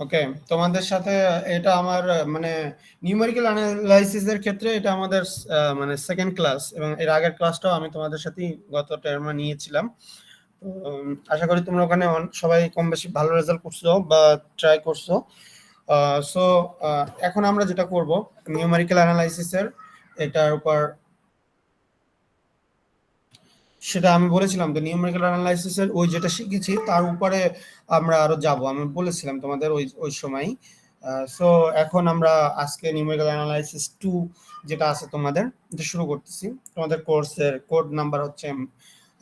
ওকে, তোমাদের সাথে এটা আমার মানে নিউমেরিক্যাল অ্যানালাইসিসের ক্ষেত্রে এটা আমাদের মানে সেকেন্ড ক্লাস, এবং এর আগের ক্লাসটাও আমি তোমাদের সাথেই গত টার্মে নিয়েছিলাম। তো আশা করি তোমরা ওখানে সবাই কম বেশি ভালো রেজাল্ট করছো বা ট্রাই করছো। সো এখন আমরা যেটা করব নিউমেরিক্যাল অ্যানালাইসিসের এটার উপর, সেটা আমি বলেছিলাম তো নিউমেরিক্যাল অ্যানালাইসিসের ওই যেটা শিখেছি তার উপরে আমরা আরো যাব, আমি বলেছিলাম তোমাদের ওই ওই সময়। সো এখন আমরা আজকে নিউমেরিক্যাল অ্যানালাইসিস 2 যেটা আছে তোমাদের, এটা শুরু করতেছি। তোমাদের কোর্সের কোড নাম্বার হচ্ছে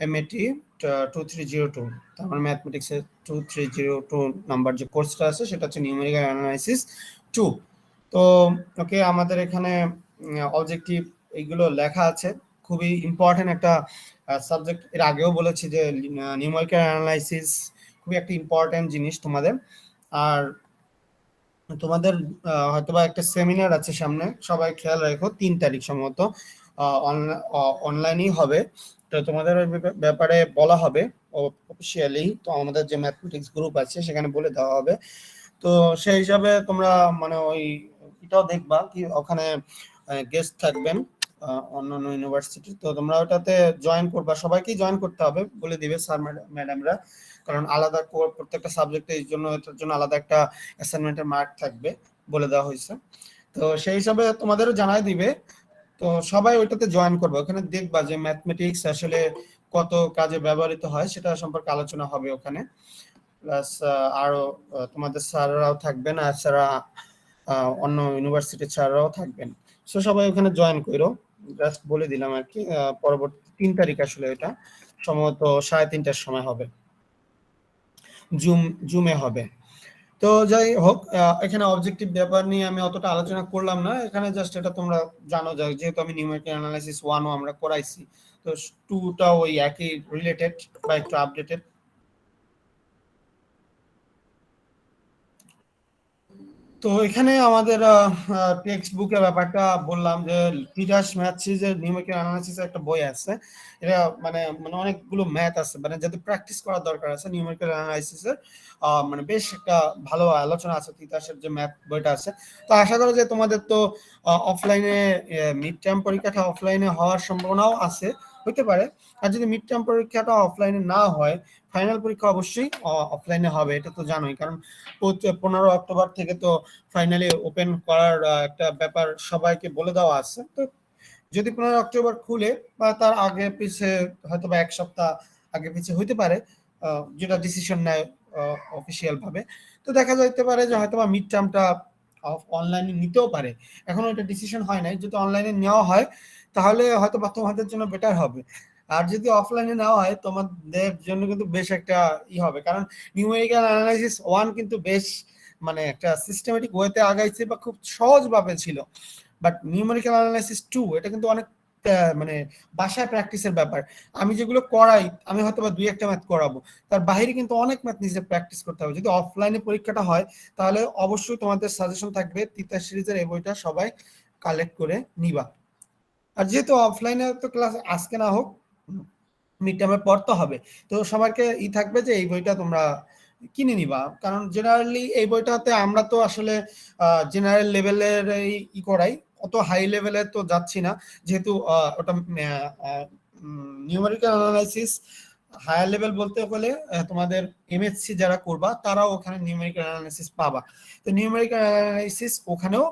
এমএটি 2302, তারপর ম্যাথমেটিক্সের 2302 নাম্বার যে কোর্সটা আছে সেটা হচ্ছে নিউমেরিক্যাল অ্যানালাইসিস 2। তো ওকে, আমাদের এখানে অবজেক্টিভ এইগুলো লেখা আছে, খুবই ইম্পর্টেন্ট একটা সাবজেক্ট। এর আগেও বলেছি যে নিউমেরিক্যাল অ্যানালাইসিস খুবই একটা ইম্পর্টেন্ট জিনিস তোমাদের। আর তোমাদের হয়তোবা একটা সেমিনার আছে সামনে, সবাই খেয়াল রাখো, 3 তারিখ সম্ভবত অনলাইনেই হবে। তো তোমাদের ওই ব্যাপারে বলা হবে অফিসিয়ালি, তো আমাদের যে ম্যাথমেটিক্স গ্রুপ আছে সেখানে বলে দেওয়া হবে। তো সেই হিসাবে তোমরা মানে ওই এটাও দেখবা কি ওখানে গেস্ট থাকবেন অন্যান্য ইউনিভার্সিটি, তো তোমরা ওটাতে জয়েন করবা, সবাইকেই জয়েন করতে হবে বলে দিবে স্যার ম্যাডামরা, কারণ আলাদা প্রত্যেকটা সাবজেক্টে এই জন্য এটার জন্য আলাদা একটা অ্যাসাইনমেন্টের মার্ক থাকবে বলে দেওয়া হয়েছে। তো সেই হিসাবে তোমাদেরও জানাই দিবে, তো সবাই ওইটাতে জয়েন করবে। ওখানে দেখবা যে ম্যাথমেটিক্স আসলে কত কাজে ব্যবহৃত হয় সেটা সম্পর্কে আলোচনা হবে ওখানে। প্লাস আরো তোমাদের স্যাররাও থাকবেন, আর স্যাররা অন্য ইউনিভার্সিটির স্যাররাও থাকবেন। সো সবাই ওখানে জয়েন করো, জাস্ট বলে দিলাম আর কি। পরবর্তী 3 তারিখ আসলে এটা সম্ভবত 3:30টার সময় হবে, জুমে হবে। তো যাই হোক, এখানে অবজেক্টিভ ব্যাপার নিয়ে আমি অতটা আলোচনা করলাম না এখানে, জাস্ট এটা তোমরা জানো যেহেতু আমি নিউমেরিক্যাল অ্যানালাইসিস 1ও আমরা করাইছি, তো 2টা ওই একই রিলেটেড বা একটু আপডেটেড। তো এখানে আমাদের টেক্সট বুকের ব্যাপারটা বললাম যে তিতাস ম্যাথ সিরিজের নিউমেরিক্যাল অ্যানালাইসিস একটা বই আছে। এটা মানে মানে অনেকগুলো ম্যাথ আছে, মানে যাদের প্র্যাকটিস করার দরকার আছে নিউমেরিক্যাল অ্যানালাইসিসের, মানে বেশ একটা ভালো আলোচনা আছে তিতাসের যে ম্যাথ বইটা আছে। তো আশা করি যে তোমাদের তো অফলাইনে মিড টার্ম পরীক্ষাটা অফলাইনে হওয়ার সম্ভাবনাও আছে, হতে পারে। আর যদি মিড টার্ম পরীক্ষাটা অফলাইনে না হয়, ফাইনাল পরীক্ষা অবশ্যই অফলাইনে হবে, এটা তো জানোই, কারণ 15 অক্টোবর থেকে তো ফাইনালি ওপেন করার একটা ব্যাপার সবাইকে বলে দেওয়া আছে। তো যদি 15 অক্টোবর খুলে বা তার আগে পিছে হয়তো বা 1 সপ্তাহ আগে পিছে হইতে পারে, যেটা ডিসিশন নেয় অফিসিয়াল ভাবে, তো দেখা যাইতে পারে যে হয়তো বা মিড টার্মটা অনলাইনে নিতেও পারে। এখনো এটা ডিসিশন হয় নাই, যদি অনলাইনে নেওয়া হয় তাহলে হয়তো বা তোমাদের জন্য বেটার হবে। আর যদি অফলাইনে নেওয়া হয় তোমাদের জন্য কিন্তু বেশ একটা হবে, কারণ নিউমেরিক্যাল অ্যানালাইসিস 1 কিন্তু বেশ মানে একটা সিস্টেমেটিক ওয়েতে আগাইছে বা খুব সহজ ভাবে ছিল। বাট নিউমেরিক্যাল অ্যানালাইসিস 2 এটা কিন্তু অনেক মানে বাসায় প্র্যাকটিসের ব্যাপার। আমি যেগুলো করাই, আমি হয়তো বা 2-1টা ম্যাথ করাবো, তার বাইরে কিন্তু অনেক ম্যাথ নিজে প্র্যাকটিস করতে হবে। যদি অফলাইনে পরীক্ষাটা হয় তাহলে অবশ্যই তোমাদের সাজেশন থাকবে তিতাস সিরিজের এই বইটা সবাই কালেক্ট করে নিবা। আর যেহেতু অফলাইনে তো ক্লাস আজকে না হোক মিড টার্মের পর তো হবে, তো সবাইকে থাকবে যে এই বইটা তোমরা কিনে নিবা, কারণ জেনারেলি এই বইটাতে আমরা তো আসলে জেনারেল লেভেলের করাই, অত হাই লেভেলে তো যাচ্ছি না, যেহেতু ওটা নিউমেরিক্যাল অ্যানালাইসিস হায়ার লেভেল বলতে গেলে তোমাদের এমএসসি যারা করবা তারাও ওখানে নিউমেরিক্যাল অ্যানালাইসিস পাবা। তো নিউমেরিক্যাল অ্যানালাইসিস ওখানেও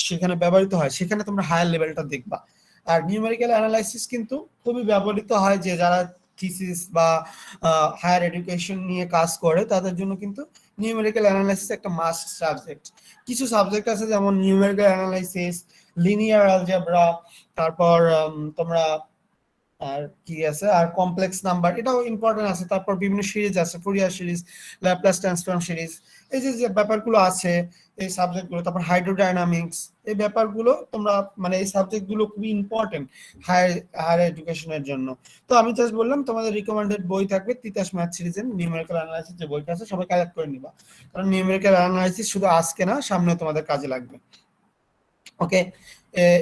সেখানে ব্যবহৃত হয়, সেখানে তোমরা হায়ার লেভেলটা দেখবা। আর নিউমেরিক্যাল অ্যানালাইসিস কিন্তু খুবই ব্যবহৃত হয় যে যারা থিসিস বা হায়ার এডুকেশন নিয়ে কাজ করে তাদের জন্য কিন্তু নিউমেরিক্যাল অ্যানালাইসিস একটা মাস্ট সাবজেক্ট। কিছু সাবজেক্ট আছে যেমন নিউমেরিক্যাল অ্যানালাইসিস, লিনিয়ার অ্যালজেব্রা, তারপর তোমরা আর কি আছে, আর কমপ্লেক্স নাম্বার, এটাও ইম্পর্টেন্ট আছে। তারপর বিভিন্ন সিরিজ আছে, Fourier series, Laplace transform series, এই যে যে ব্যাপারগুলো আছে এই সাবজেক্টগুলো, তারপর হাইড্রোডাইনামিক্স, এই ব্যাপারগুলো তোমরা মানে এই সাবজেক্টগুলো খুবই ইম্পর্টেন্ট হায়ার হায়ার এডুকেশনের জন্য। তো আমি জাস্ট বললাম তোমাদের রিকমেন্ডেড বই থাকবে তিতাস ম্যাথ সিরিজের নিউমেরিক্যাল অ্যানালাইসিস যে বইটা আছে, সবাই কালেক্ট করে নিবা, কারণ নিউমেরিক্যাল অ্যানালাইসিস শুধু আজকে না সামনেও তোমাদের কাজে লাগবে। ওকে,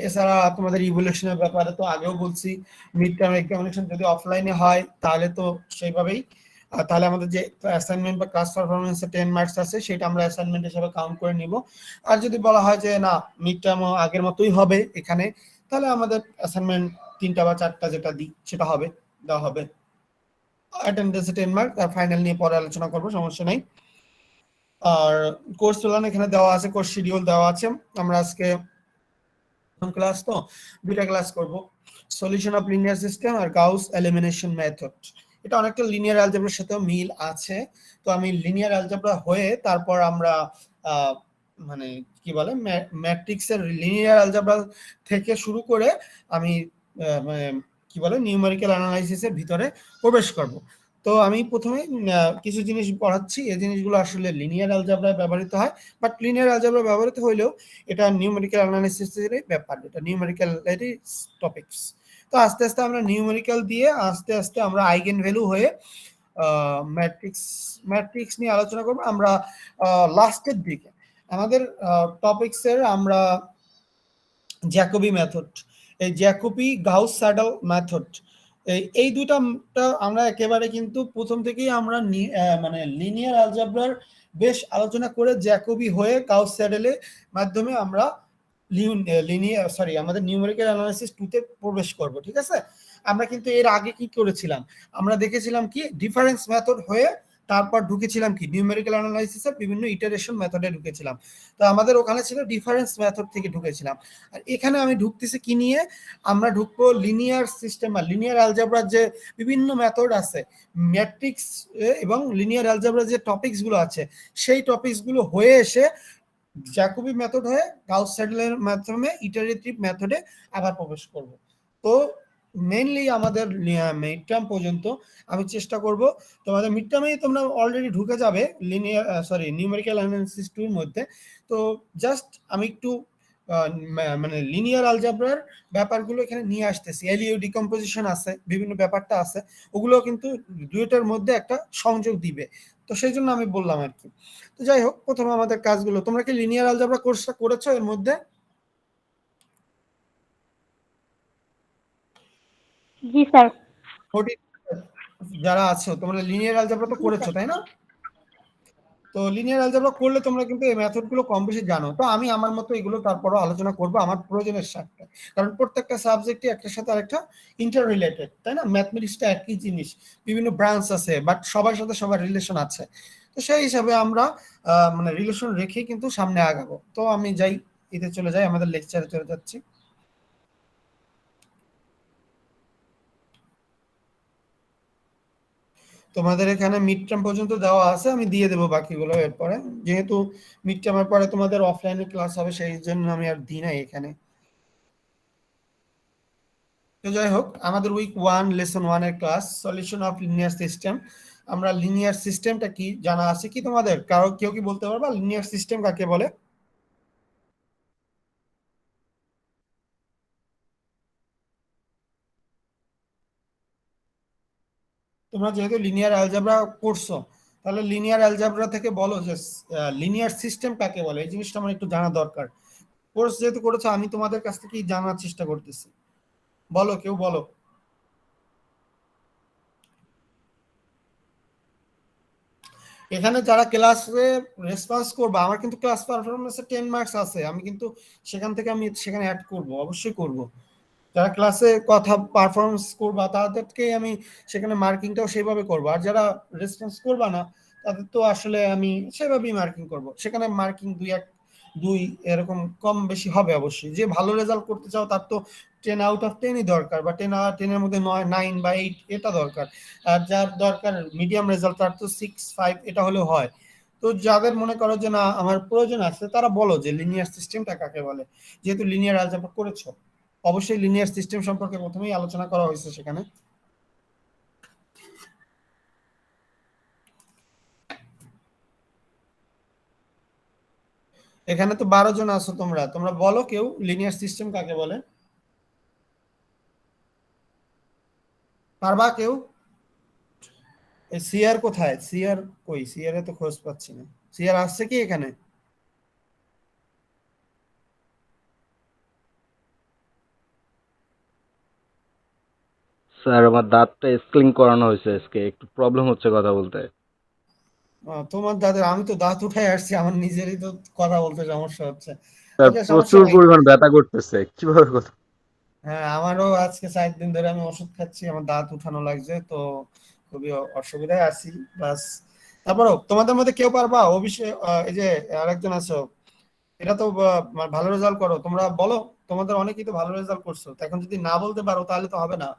এছাড়া তোমাদের ইভ্যালুয়েশনের ব্যাপারে তো আগেও বলছি, মিড টার্ম এক্সামিনেশন যদি অফলাইনে হয় তাহলে তো সেইভাবেই তাহলে আমাদের যে অ্যাসাইনমেন্ট বা ক্লাস পারফরমেন্সে 10 মার্কস আছে সেটা আমরা অ্যাসাইনমেন্ট হিসেবে কাউন্ট করে নিব। আর যদি বলা হয় যে না মিড টার্ম আগের মতোই হবে এখানে, তাহলে আমাদের অ্যাসাইনমেন্ট 3টা বা 4টা যেটা দিই সেটা হবে, দেওয়া হবে। অ্যাটেন্ডেন্সে 10 মার্ক, আর ফাইনাল নিয়ে পরে আলোচনা করব, সমস্যা নাই। আর কোর্স প্ল্যান এখানে দেওয়া আছে, কোর্স শিডিউল দেওয়া আছে। আমরা আজকে ক্লাস তো 2টা ক্লাস করব, সলিউশন অফ লিনিয়ার সিস্টেম আর গাউস এলিমিনেশন মেথড। এটা অনেকটা লিনিয়ার অ্যালজেব্রার সাথেও মিল আছে। তো আমি লিনিয়ার অ্যালজেব্রা হয়ে তারপর আমরা মানে কি বলে ম্যাট্রিক্সের লিনিয়ার অ্যালজেব্রা থেকে শুরু করে আমি মানে কি বলে নিউমেরিক্যাল অ্যানালাইসিসের ভিতরে প্রবেশ করব। তো আমি প্রথমে কিছু জিনিস পড়াচ্ছি, এই জিনিসগুলো আসলে লিনিয়ার অ্যালজেব্রায় ব্যবহৃত হয়, বাট লিনিয়ার অ্যালজেব্রা ব্যবহৃত হইলেও এটা নিউমেরিক্যাল অ্যানালাইসিসের ব্যাপার, এটা নিউমেরিক্যাল টপিকস। তো আস্তে আস্তে আমরা নিউমেরিক্যাল দিয়ে আস্তে আস্তে আমরা আইগেন ভ্যালু হয়ে ম্যাট্রিক্স ম্যাট্রিক্স নিয়ে আলোচনা করব আমরা লাস্টের দিকে। আমাদের টপিকসের আমরা জ্যাকোবি মেথড, এই জ্যাকোবি গাউস স্যাডল মেথড, এই দুইটা আমরা একেবারে কিন্তু প্রথম থেকেই আমরা মানে লিনিয়ার অ্যালজেব্রার বেশ আলোচনা করে জ্যাকোবি হয়ে গাউস স্যাডেলের মাধ্যমে আমরা আমাদের নিউমেরিক্যাল অ্যানালাইসিস 2 তে প্রবেশ করব, ঠিক আছে। আমরা কিন্তু এর আগে কি করেছিলাম, আমরা দেখেছিলাম কি ডিফারেন্স মেথড হয়ে তারপর ঢুকেছিলাম কি নিউমেরিক্যাল অ্যানালাইসিসের বিভিন্ন ইটারেশন মেথডে ঢুকেছিলাম। তো আমাদের ওখানে ছিল ডিফারেন্স মেথড থেকে ঢুকেছিলাম। আর এখানে আমি ঢুকতেছি কি নিয়ে, আমরা ঢুকবো লিনিয়ার সিস্টেম আর লিনিয়ার অ্যালজেব্রার যে বিভিন্ন মেথড আছে, ম্যাট্রিক্স এবং লিনিয়ার অ্যালজেব্রার যে টপিকসগুলো আছে সেই টপিকসগুলো হয়ে এসে জ্যাকোবি মেথড হয়ে গাউস স্যাডেলের মাধ্যমে ইটারেটিভ মেথডে আবার প্রবেশ করব। তো মেইনলি আমাদের মিড টার্ম পর্যন্ত আমি চেষ্টা করব, তোমাদের মিড টার্মেই তোমরা অলরেডি ঢুকে যাবে লিনিয়ার নিউমেরিক্যাল অ্যানালিসিস 2 এর মধ্যে। তো জাস্ট আমি একটু মানে লিনিয়ার অ্যালজেব্রার ব্যাপারগুলো এখানে নিয়ে আসতেছি, এলইউ ডিকম্পোজিশন আছে, বিভিন্ন ব্যাপারটা আছে, ওগুলো কিন্তু দুইটার মধ্যে একটা সংযোগ দিবে। তো সেই জন্য আমি বললাম আর কি। তো যাই হোক, প্রথমে আমাদের কাজগুলো, তোমরা কি লিনিয়ার অ্যালজেব্রা কোর্সটা করেছো এর মধ্যে? জি স্যার। যারা আছো তোমরা লিনিয়ার অ্যালজেব্রা তো করেছো তাই না? তো লিনিয়ার অ্যালজেব্রা করলে তোমরা কিন্তু এই মেথডগুলো কম বেশি জানো। তো আমি আমার মতো এগুলো তারপরও আলোচনা করব আমার প্রয়োজনের স্বার্থে, কারণ প্রত্যেকটা সাবজেক্টই একটার সাথে আরেকটা ইন্টার রিলেটেড, তাই না? ম্যাথমেটিক্সটা একই জিনিস, বিভিন্ন ব্রাঞ্চ আছে, বাট সবার সাথে সবার রিলেশন আছে। তো সেই হিসাবে আমরা মানে রিলেশন রেখেই কিন্তু সামনে আগাবো। তো আমি যাই, এতে চলে যাই, আমাদের লেকচারে চলে যাচ্ছি। তোমাদের এখানে মিড টার্ম পর্যন্ত দেওয়া আছে, আমি দিয়ে দেবো বাকিগুলো এরপরে, যেহেতু মিড টার্মের পরে তোমাদের অফলাইনে ক্লাস হবে সেই জন্য আমি আর দিই নাই এখানে। তো যাই হোক, আমাদের উইক 1 লেসন 1 এর class solution of linear system. আমরা লিনিয়ার সিস্টেমটা কি জানা আছে কি তোমাদের? কারো কেউ কি বলতে পারবা লিনিয়ার সিস্টেম কাকে বলে? তোমরা যেহেতু লিনিয়ার অ্যালজেব্রা করছো, তাহলে লিনিয়ার অ্যালজেব্রা থেকে বলো যে লিনিয়ার সিস্টেম কাকে বলে, এই জিনিসটা আমার একটু জানা দরকার। কোর্স যেহেতু করেছো, আমি তোমাদের কাছ থেকে জানার চেষ্টা করতেছি, বলো, কেউ বলো। এখানে যারা ক্লাসে রেসপন্স করবে, আমার কিন্তু ক্লাস পারফরমেন্সে 10 মার্কস আছে, আমি কিন্তু সেখান থেকে আমি সেখানে অ্যাড করব, অবশ্যই করব। যারা ক্লাসে কথা পারফরমেন্স করবা তাদেরকে আমি সেখানে মার্কিংটাও সেভাবে করবো, আর যারা রেসপন্স করবা না তাদের তো আসলে আমি সেভাবেই মার্কিং করব। সেখানে মার্কিং দুই এরকম কম বেশি হবে অবশ্যই। যে ভালো রেজাল্ট করতে চাও তার তো 10 আউট অফ 10ই দরকার, বা 10 এর মধ্যে 9 বা 8 এটা দরকার। আর যার দরকার মিডিয়াম রেজাল্ট তার তো 6 5 এটা হলেও হয়। তো যাদের মনে করো যে না আমার প্রয়োজন আছে, তারা বলো যে লিনিয়ার সিস্টেমটা কাকে বলে, যেহেতু লিনিয়ার অ্যালজেব্রা করেছো। অবশ্যই লিনিয়ার সিস্টেম সম্পর্কে প্রথমেই আলোচনা করা হয়েছে সেখানে। এখানে তো 12 জন আছো, তোমরা তোমরা বলো কেউ লিনিয়ার সিস্টেম কাকে বলে, পারবা কেউ? সিআর কোথায়? সিআর কই? সিআর এ তো খোঁজ পাচ্ছি না। সিআর আসছে কি এখানে? স্যার আমার দাঁতটা স্কেলিং করানো হয়েছে আজকে, একটু প্রবলেম হচ্ছে কথা বলতে। তোমার দাঁতের, আমি তো দাঁত উঠাই আসছি, আমার নিজেরই তো কথা বলতে সমস্যা হচ্ছে। স্যার ওকে, সমস্যা প্রচুর নাই। পরিমাণ ব্যথা করতেছে, কিভাবে কথা। হ্যাঁ, আমারও আজকে 4 দিন ধরে আমি ওষুধ খাচ্ছি, আমার দাঁত উঠানো লাগছে তো, খুবই অসুবিধায় আছি। বাস, তারপরও তোমাদের মধ্যে কেউ পারবা ও বিষয়ে, এই যে আরেকজন আছো, এটা তো ভালো রেজাল্ট করো, তোমরা বলো। তোমাদের অনেকেই তো ভালো রেজাল্ট করছো, তো এখন যদি না বলতে পারো তাহলে তো হবে না।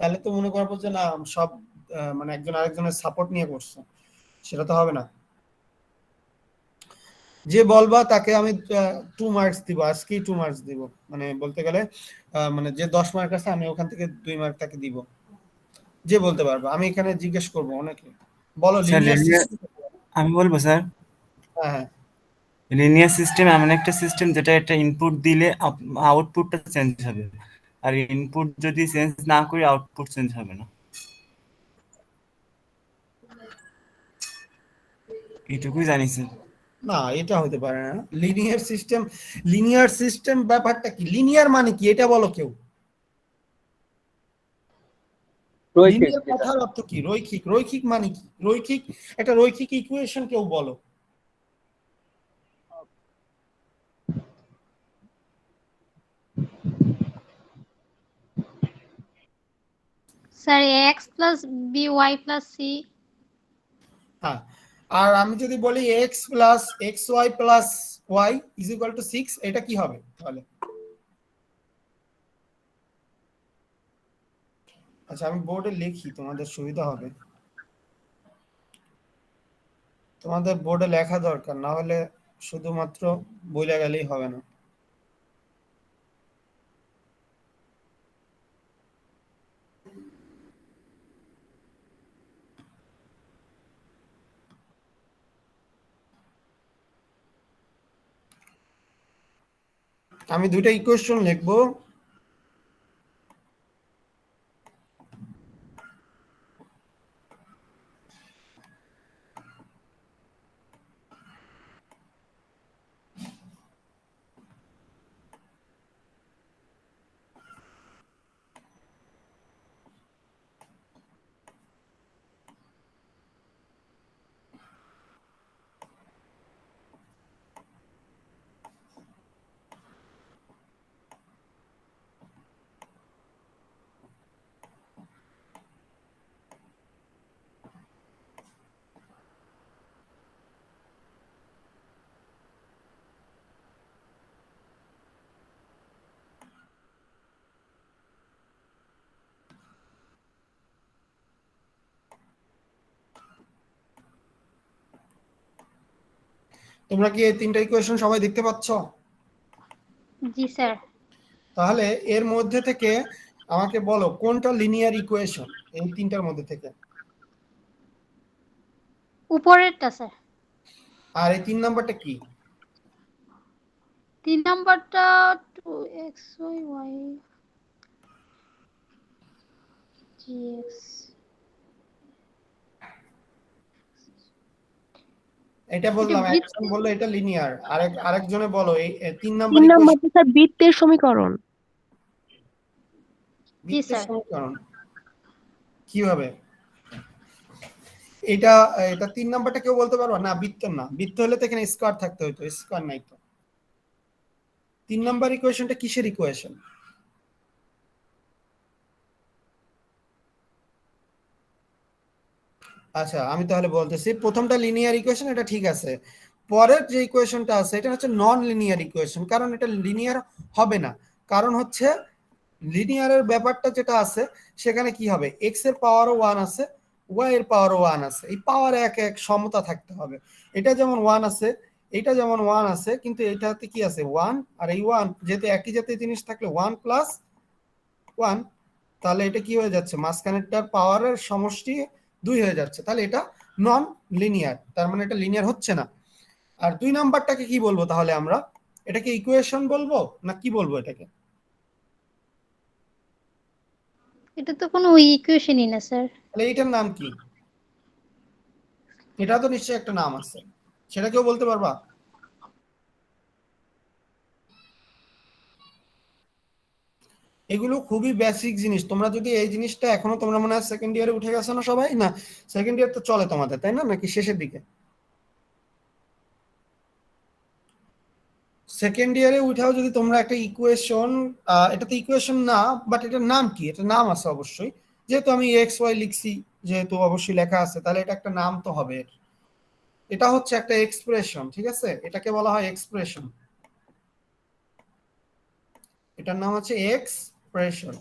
তাহলে তো মনে করবো যে না, সব মানে একজন আরেকজনের সাপোর্ট নিয়ে করছো, সেটা তো হবে না। যে বলবা তাকে আমি 2 মার্কস দিব, আজকেই 2 মার্কস দিব। মানে বলতে গেলে মানে যে 10 মার্ক আছে আমি ওখান থেকে 2 মার্ক তাকে দিব। যে বলতে পারবা, আমি এখানে জিজ্ঞেস করবো অনেকে। বলো স্যার লিনিয়ার লিনিয়ার, সিস্টেম। আমি বলবো স্যার। হ্যাঁ, হ্যাঁ। লিনিয়ার সিস্টেম এমন একটা সিস্টেম যেটা একটা ইনপুট দিলে আউটপুটটা চেঞ্জ হবে, আর ইনপুট যদি চেঞ্জ না করি আউটপুট চেঞ্জ হবে না। এইটুকুই জানি স্যার। না, এটা হতে পারে না লিনিয়ার সিস্টেম। লিনিয়ার সিস্টেম ব্যাপারটা কি? লিনিয়ার মানে কি এটা বলো কেউ। রৈখিক লিনিয়ার যেটা। কথার অর্থ কি? রৈখিক। রৈখিক মানে কি? রৈখিক, একটা রৈখিক ইকুয়েশন কেউ বলো। Sir X plus B Y plus C. হ্যাঁ, আর আমি যদি বলি X plus X Y plus Y is equal to 6, এটা কি হবে তাহলে? আচ্ছা, আমি বোর্ডে লিখি, তোমাদের সুবিধা হবে। তোমাদের বোর্ডে লেখা দরকার, না হলে শুধুমাত্র বইলে গেলেই হবে না। আমি দুইটা ইকুয়েশন লিখবো। তোমরা কি এই তিনটা ইকুয়েশন সবাই দেখতে পাচ্ছ? জি স্যার। তাহলে এর মধ্যে থেকে আমাকে বলো কোনটা লিনিয়ার ইকুয়েশন এই তিনটার মধ্যে থেকে। উপরেরটা স্যার। আর এই 3 নাম্বারটা কি? 3 নাম্বারটা 2xy gx। এটা এটা বললাম, একজন বৃত্তের। বললো এটা লিনিয়ার, আরেকজনে বলো এই 3 নাম্বার 3 নম্বর ইকুয়েশন। স্যার বৃত্তের সমীকরণ। জি বৃত্তের স্যার। সমীকরণ কিভাবে? এটা এটা 3 নাম্বারটা কেউ বলতে পারবা না? বৃত্তের না, বৃত্ত হলে তো এখানে স্কোয়ার থাকতে হতো, স্কোয়ার নাই তো। 3 নাম্বার ইকুয়েশনটা কিসের ইকুয়েশন? আচ্ছা, আমি তাহলে বলতেছি, প্রথমটা লিনিয়ার ইকুয়েশন, এটা ঠিক আছে। পরের যে ইকুয়েশনটা আছে এটা হচ্ছে নন লিনিয়ার ইকুয়েশন, কারণ এটা লিনিয়ার হবে না। কারণ হচ্ছে লিনিয়ারের ব্যাপারটা যেটা আছে সেখানে কি হবে, এক্স এর পাওয়ারও 1 আছে, ওয়াই এর পাওয়ারও 1 আছে, এই পাওয়ার এক এক সমতা থাকতে হবে। এটা যেমন 1 আছে, এটা যেমন 1 আছে, কিন্তু এটাতে কি আছে 1, আর এই 1 যেহেতু একই জাতীয় জিনিস থাকলে 1 প্লাস 1, তাহলে এটা কি হয়ে যাচ্ছে, মাঝখানেরটার পাওয়ারের সমষ্টি 2 হয়ে যাচ্ছে, তাহলে এটা নন লিনিয়ার, তার মানে এটা লিনিয়ার হচ্ছে না। আর 2 নাম্বারটাকে কি বলবো তাহলে আমরা? এটাকে ইকুয়েশন বলবো না কি বলবো এটাকে? এটা তো কোনো ইকুয়েশনই না স্যার। তাহলে এইটার নাম কি? এটা তো নিশ্চয়ই একটা নাম আছে, সেটা কেউ বলতে পারবা? এগুলো খুবই বেসিক জিনিস। তোমরা যদি এই জিনিসটা এখনো, তোমরা মনে হয় সেকেন্ড ইয়ারে উঠে গেছো না সবাই? না, সেকেন্ড ইয়ার তো চলে তোমাদের, তাই না, নাকি শেষের দিকে? সেকেন্ড ইয়ারে উঠাও যদি তোমরা একটা ইকুয়েশন, এটা তো ইকুয়েশন না, বাট এটার নাম কি, এটা নাম আছে অবশ্যই। যেহেতু আমি এক্স ওয়াই লিখছি, যেহেতু অবশ্যই লেখা আছে, তাহলে এটা একটা নাম তো হবে এর। এটা হচ্ছে একটা এক্সপ্রেশন, ঠিক আছে, এটাকে বলা হয় এক্সপ্রেশন। এটার নাম হচ্ছে এক্সপ্রেশন।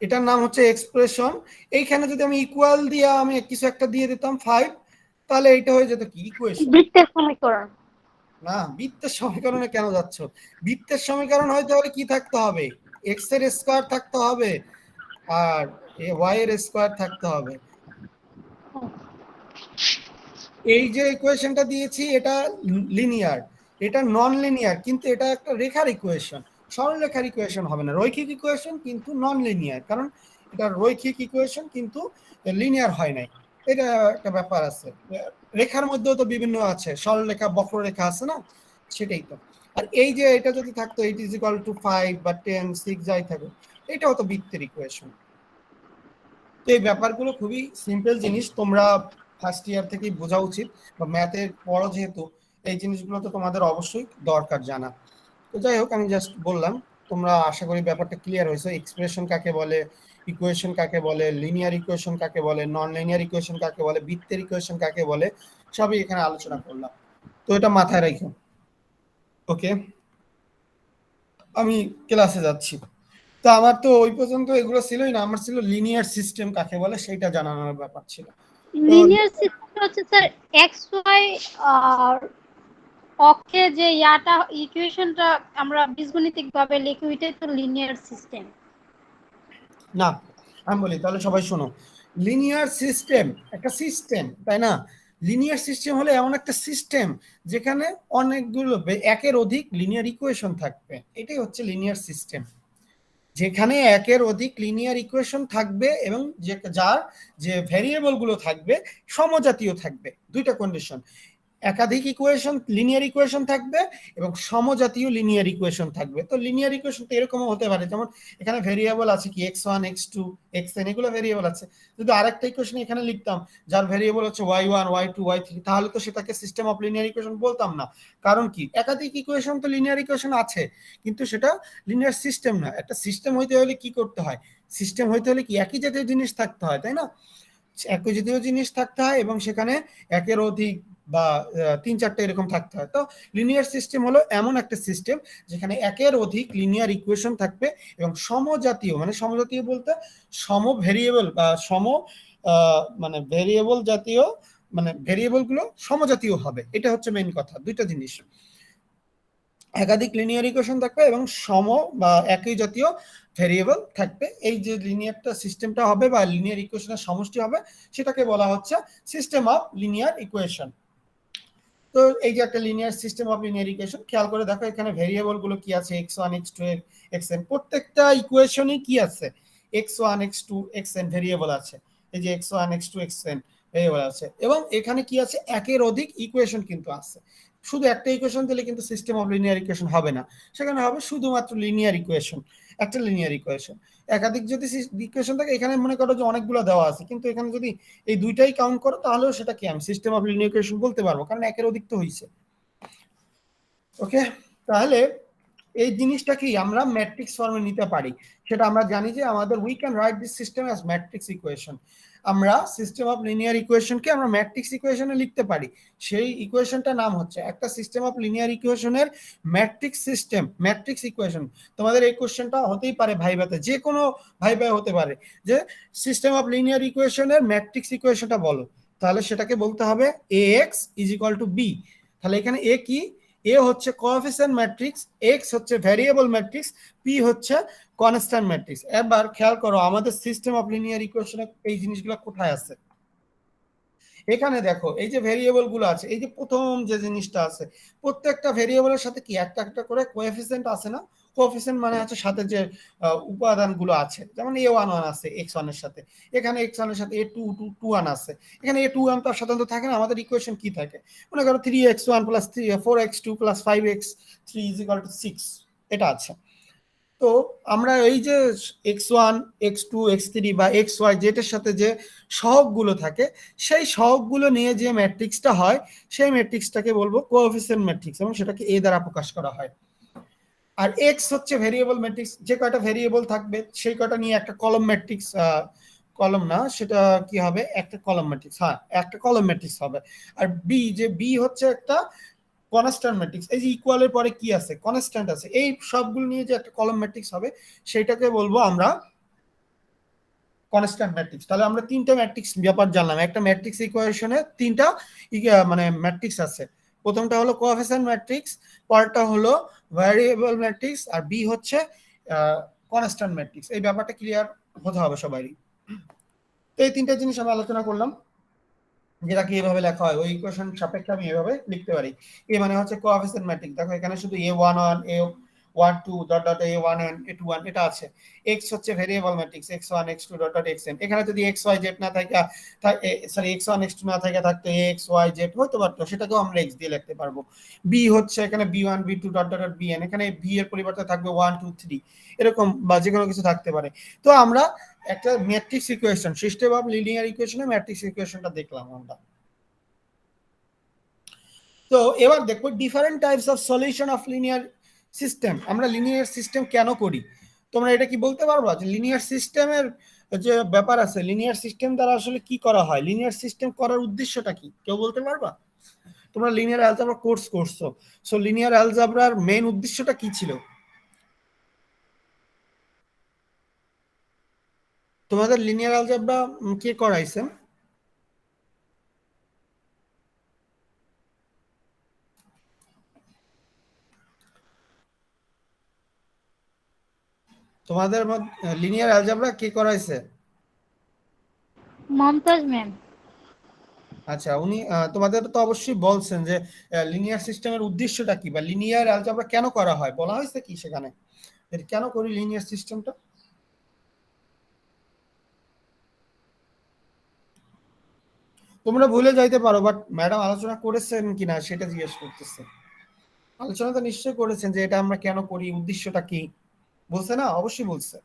এটার নাম হচ্ছে এক্সপ্রেশন। এইখানে যদি আমি ইকুয়াল দিয়ে আমি কিছু একটা দিয়ে দিতাম 5, তাহলে এটা হয়ে যেত কি ইকুয়েশন। বৃত্তের সমীকরণ। না, বৃত্তের সমীকরণে কেন যাচ্ছ? বৃত্তের সমীকরণ হয়তো হলে কি থাকতে হবে, এক্স এর স্কয়ার থাকতে হবে আর ওয়াই এর স্কয়ার থাকতে হবে। এই যে ইকুয়েশনটা দিয়েছি এটা লিনিয়ার, এটা নন লিনিয়ার, কিন্তু এটা একটা রেখার ইকুয়েশন, সরলরেখার ইকুয়েশন হবে না, রৈখিক ইকুয়েশন কিন্তু নন লিনিয়ার, কারণ এটা রৈখিক ইকুয়েশন কিন্তু লিনিয়ার হয় নাই। এটা একটা ব্যাপার আছে। রেখার মধ্যেও তো বিভিন্ন আছে, সরলরেখা বক্ররেখা আছে না, সেটাই তো। আর এই যে এটা যদি থাকতো 8 = 5 বা 10 6 যাই থাকুক, এটাও তো বৃত্তের ইকুয়েশন। তো এই ব্যাপারগুলো খুবই সিম্পল জিনিস, তোমরা ফার্স্ট ইয়ার থেকেই বোঝা উচিত, বা ম্যাথের পড়ো যেহেতু, এই জিনিসগুলো তো তোমাদের অবশ্যই দরকার জানা। তো যাই হোক, আমি জাস্ট বললাম, তোমরা আশা করি ব্যাপারটা ক্লিয়ার হয়েছে, এক্সপ্রেশন কাকে বলে, ইকুয়েশন কাকে বলে, লিনিয়ার ইকুয়েশন কাকে বলে, নন লিনিয়ার ইকুয়েশন কাকে বলে, বৃত্তের ইকুয়েশন কাকে বলে, সবই এখানে আলোচনা করলাম। তো এটা মাথায় রাখো। ওকে, আমি ক্লাসে যাচ্ছি। তো আমার তো ওই পর্যন্ত এগুলো ছিলই না, আমার ছিল লিনিয়ার সিস্টেম কাকে বলে সেইটা জানানোর ব্যাপার ছিল। তো লিনিয়ার সিস্টেম হচ্ছে স্যার এক্স ওয়াই আর অক্ষে যে ইয়াটা ইকুয়েশনটা আমরা বীজগণিতিক ভাবে লিখি, ওইটাই তো লিনিয়ার সিস্টেম। না, আমি বলি তাহলে সবাই শোনো, লিনিয়ার সিস্টেম একটা সিস্টেম, তাই না? লিনিয়ার সিস্টেম হলে এমন একটা সিস্টেম যেখানে অনেকগুলো একের অধিক লিনিয়ার ইকুয়েশন থাকবে, এটাই হচ্ছে লিনিয়ার সিস্টেম। যেখানে একের অধিক লিনিয়ার ইকুয়েশন থাকবে এবং যার যে ভেরিয়েবল গুলো থাকবে সমজাতীয় থাকবে, দুইটা কন্ডিশন। একাধিক ইকুয়েশন, লিনিয়ার ইকুয়েশন থাকবে এবং সমজাতীয় লিনিয়ার ইকুয়েশন থাকবে। তো লিনিয়ার ইকুয়েশন তো এরকমও হতে পারে, যেমন এখানে ভেরিয়েবল আছে কি x1 x2 xn, এগুলো ভেরিয়েবল আছে। যদি আরেকটা ইকুয়েশন এখানে লিখতাম যার ভেরিয়েবল হচ্ছে y1 y2 y3, তাহলে তো সেটাকে সিস্টেম অফ লিনিয়ার ইকুয়েশন বলতাম না। কারণ কি, একাধিক ইকুয়েশন তো লিনিয়ার ইকুয়েশন আছে, কিন্তু সেটা লিনিয়ার সিস্টেম না। একটা সিস্টেম হইতে হলে কি করতে হয়, সিস্টেম হইতে হলে কি একই জাতীয় জিনিস থাকতে হয়, তাই না? একই জাতীয় জিনিস থাকতে হয় এবং সেখানে একের অধিক বা 3-4টা এরকম থাকতে হয়। তো লিনিয়ার সিস্টেম হলো এমন একটা সিস্টেম যেখানে একের অধিক লিনিয়ার ইকুয়েশন থাকবে এবং সমজাতীয়, মানে সমজাতীয় বলতে সম ভেরিয়েবল বা সম মানে ভেরিয়েবল জাতীয়, মানে ভেরিয়েবল গুলো সমজাতীয় হবে, এটা হচ্ছে মেইন কথা। দুইটা জিনিস, একাধিক লিনিয়ার ইকুয়েশন থাকবে এবং সম বা একই জাতীয় ভেরিয়েবল থাকবে। এই যে লিনিয়ারটা সিস্টেমটা হবে বা লিনিয়ার ইকুয়েশনের সমষ্টি হবে, সেটাকে বলা হচ্ছে সিস্টেম অফ লিনিয়ার ইকুয়েশন। তো এই যে একটা linear system of linear equation, খেয়াল করে দেখো এখানে ভেরিয়েবল গুলো কি আছে, x1 x2 xn, প্রত্যেকটা ইকুয়েশনই কি আছে, x1 x2 xn ভেরিয়েবল আছে। এই যে x1 x2 xn ভেরিয়েবল আছে এবং এখানে কি আছে, একের অধিক ইকুয়েশন কিন্তু আছে। শুধু একটা ইকুয়েশন দিলে কিন্তু সিস্টেম অফ লিনিয়ার ইকুয়েশন হবে না, সেখানে হবে শুধুমাত্র লিনিয়ার ইকুয়েশন, একটা লিনিয়ার ইকুয়েশন। একাধিক যদি ইকুয়েশন থাকে, এখানে মনে করো যে অনেকগুলো দেওয়া আছে, কিন্তু এখানে যদি এই দুইটাই কাউন্ট করো তাহলেও সেটাকে আমি সিস্টেম অফ লিনিয়ার ইকুয়েশন বলতে পারবো, কারণ একের অধিক তো হইছে। ওকে, তাহলে এই জিনিসটাকে আমরা ম্যাট্রিক্স ফর্মে নিতে পারি, সেটা আমরা জানি যে আমাদের we can write this system as matrix equation. আমরা সিস্টেম অফ লিনিয়ার ইকুয়েশনকে আমরা ম্যাট্রিক্স ইকুয়েশনে লিখতে পারি। সেই ইকুয়েশনটার নাম হচ্ছে একটা সিস্টেম অফ লিনিয়ার ইকুয়েশনের ম্যাট্রিক্স সিস্টেম, ম্যাট্রিক্স ইকুয়েশন। তোমাদের এই কোশ্চেনটা হতেই পারে ভাইভাতে, যে কোনো ভাইভায় হতে পারে যে সিস্টেম অফ লিনিয়ার ইকুয়েশনের ম্যাট্রিক্স ইকুয়েশনটা বলো, তাহলে সেটাকে বলতে হবে ax = b। তাহলে এখানে a কি, এ হচ্ছে কোএফিসিয়েন্ট ম্যাট্রিক্স, এক্স হচ্ছে ভ্যারিয়েবল ম্যাট্রিক্স, পি হচ্ছে কনস্ট্যান্ট ম্যাট্রিক্স। এবার খেয়াল করো আমাদের সিস্টেম অফ লিনিয়ার ইকুয়েশনে এই জিনিসগুলো কোথায় আছে। এখানে দেখো এই যে ভেরিয়েবল গুলো আছে, এই যে প্রথম যে জিনিসটা আছে, প্রত্যেকটা ভেরিয়েবলের সাথে কি একটা একটা করে কোএফিসিয়েন্ট আছে না, কোএফিসিয়েন্ট মানে হচ্ছে সাথে যে উপাদানগুলো আছে, যেমন a11 আছে x1 এর সাথে, এখানে x1 এর সাথে a21 আছে, এখানে a21 তো সাধারণত থাকে না। আমাদের ইকুয়েশন কি থাকে, মনে করো 3x1 plus 4x2 plus 5x3 6, এটা আছে। তো আমরা এই যে x1 x2 x3 বা xy জেড এর সাথে যে সহগগুলো থাকে, সেই সহগগুলো নিয়ে যে ম্যাট্রিক্সটা হয়, সেই ম্যাট্রিক্সটাকে বলবো কোএফিসিয়েন্ট ম্যাট্রিক্স, এবং সেটাকে a দ্বারা প্রকাশ করা হয়। আর এক্স হচ্ছে ভেরিয়েবল ম্যাট্রিক্স, যে কয়টা ভেরিয়েবল থাকবে সেই কয়টা নিয়ে একটা কলম ম্যাট্রিক্স, কলম না, সেটা কি হবে, একটা কলম ম্যাট্রিক্স, হ্যাঁ একটা কলম ম্যাট্রিক্স হবে। আর বি হচ্ছে একটা কনস্ট্যান্ট ম্যাট্রিক্স, এই যে ইকুয়ালের পরে কি আছে, কনস্ট্যান্ট আছে, এই সবগুলো নিয়ে যে একটা কলম ম্যাট্রিক্স হবে সেটাকে বলবো আমরা কনস্ট্যান্ট ম্যাট্রিক্স। তাহলে আমরা তিনটা ম্যাট্রিক্স ব্যাপার জানলাম। একটা ম্যাট্রিক্স ইকুয়েশনে তিনটা মানে ম্যাট্রিক্স আছে। প্রথমটা হলো কোএফিসিয়েন্ট ম্যাট্রিক্স, পরেরটা হলো ভ্যারিয়েবল ম্যাট্রিক্স, আর বি হচ্ছে কনস্ট্যান্ট ম্যাট্রিক্স। এই ব্যাপারটা ক্লিয়ার হতে হবে সবারই। তো এই তিনটা জিনিস আমরা আলোচনা করলাম, যেটাকে এভাবে লেখা হয়, ওই ইকুয়েশন সাপেক্ষে আমি এভাবে লিখতে পারি। এ মানে হচ্ছে কোএফিসিয়েন্ট ম্যাট্রিক্স, দেখো এখানে শুধু a11 a12 dot dot a1n a21 এটা আছে। x হচ্ছে variable matrix, x1 x2 dot dot xn, এখানে যদি xy z না থাকে, সরি x1 x2 না থাকে, থাকতো x y z হতে পারতো, সেটাকেও আমরা x দিয়ে লিখতে পারবো। b হচ্ছে এখানে b1 b2 dot dot bn, এখানে b এর পরিবর্তে থাকবে 1 2 3, এরকম বা যে কোনো কিছু থাকতে পারে। তো আমরা একটা matrix equation, system of linear ইকুয়েশনে ম্যাট্রিক্স ইকুয়েশনটা দেখলাম আমরা। তো এবার দেখবো different types of solution of linear system. আমরা লিনিয়ার সিস্টেম কেন করি, তোমরা এটা কি বলতে পারবা যে লিনিয়ার সিস্টেমের যে ব্যাপার আছে, লিনিয়ার সিস্টেম দ্বারা আসলে কি করা হয়, লিনিয়ার সিস্টেম করার উদ্দেশ্যটা কি, কেউ বলতে পারবা? তোমরা লিনিয়ার অ্যালজেব্রা কোর্স করছো, সো লিনিয়ার অ্যালজেব্রার মেইন উদ্দেশ্যটা কি ছিল তোমাদের? লিনিয়ার অ্যালজেব্রা কে করাইছে? তোমাদের লিনিয়ার অ্যালজেব্রা কে করাইছে? মমতাজ ম্যাম। আচ্ছা, উনি তোমাদের তো অবশ্যই বলছেন যে লিনিয়ার সিস্টেমের উদ্দেশ্যটা কি, বা লিনিয়ার অ্যালজেব্রা কেন করা হয়, বলা হয়েছে কি সেখানে, কেন করি লিনিয়ার সিস্টেমটা? তোমরা ভুলে যাইতে পারো, বাট ম্যাডাম আলোচনা করেছেন কিনা সেটা জিজ্ঞেস করতেছে। আলোচনা তো নিশ্চয়ই করেছেন যে এটা আমরা কেন করি, উদ্দেশ্যটা কি, বলছে না? অবশ্যই বলছে।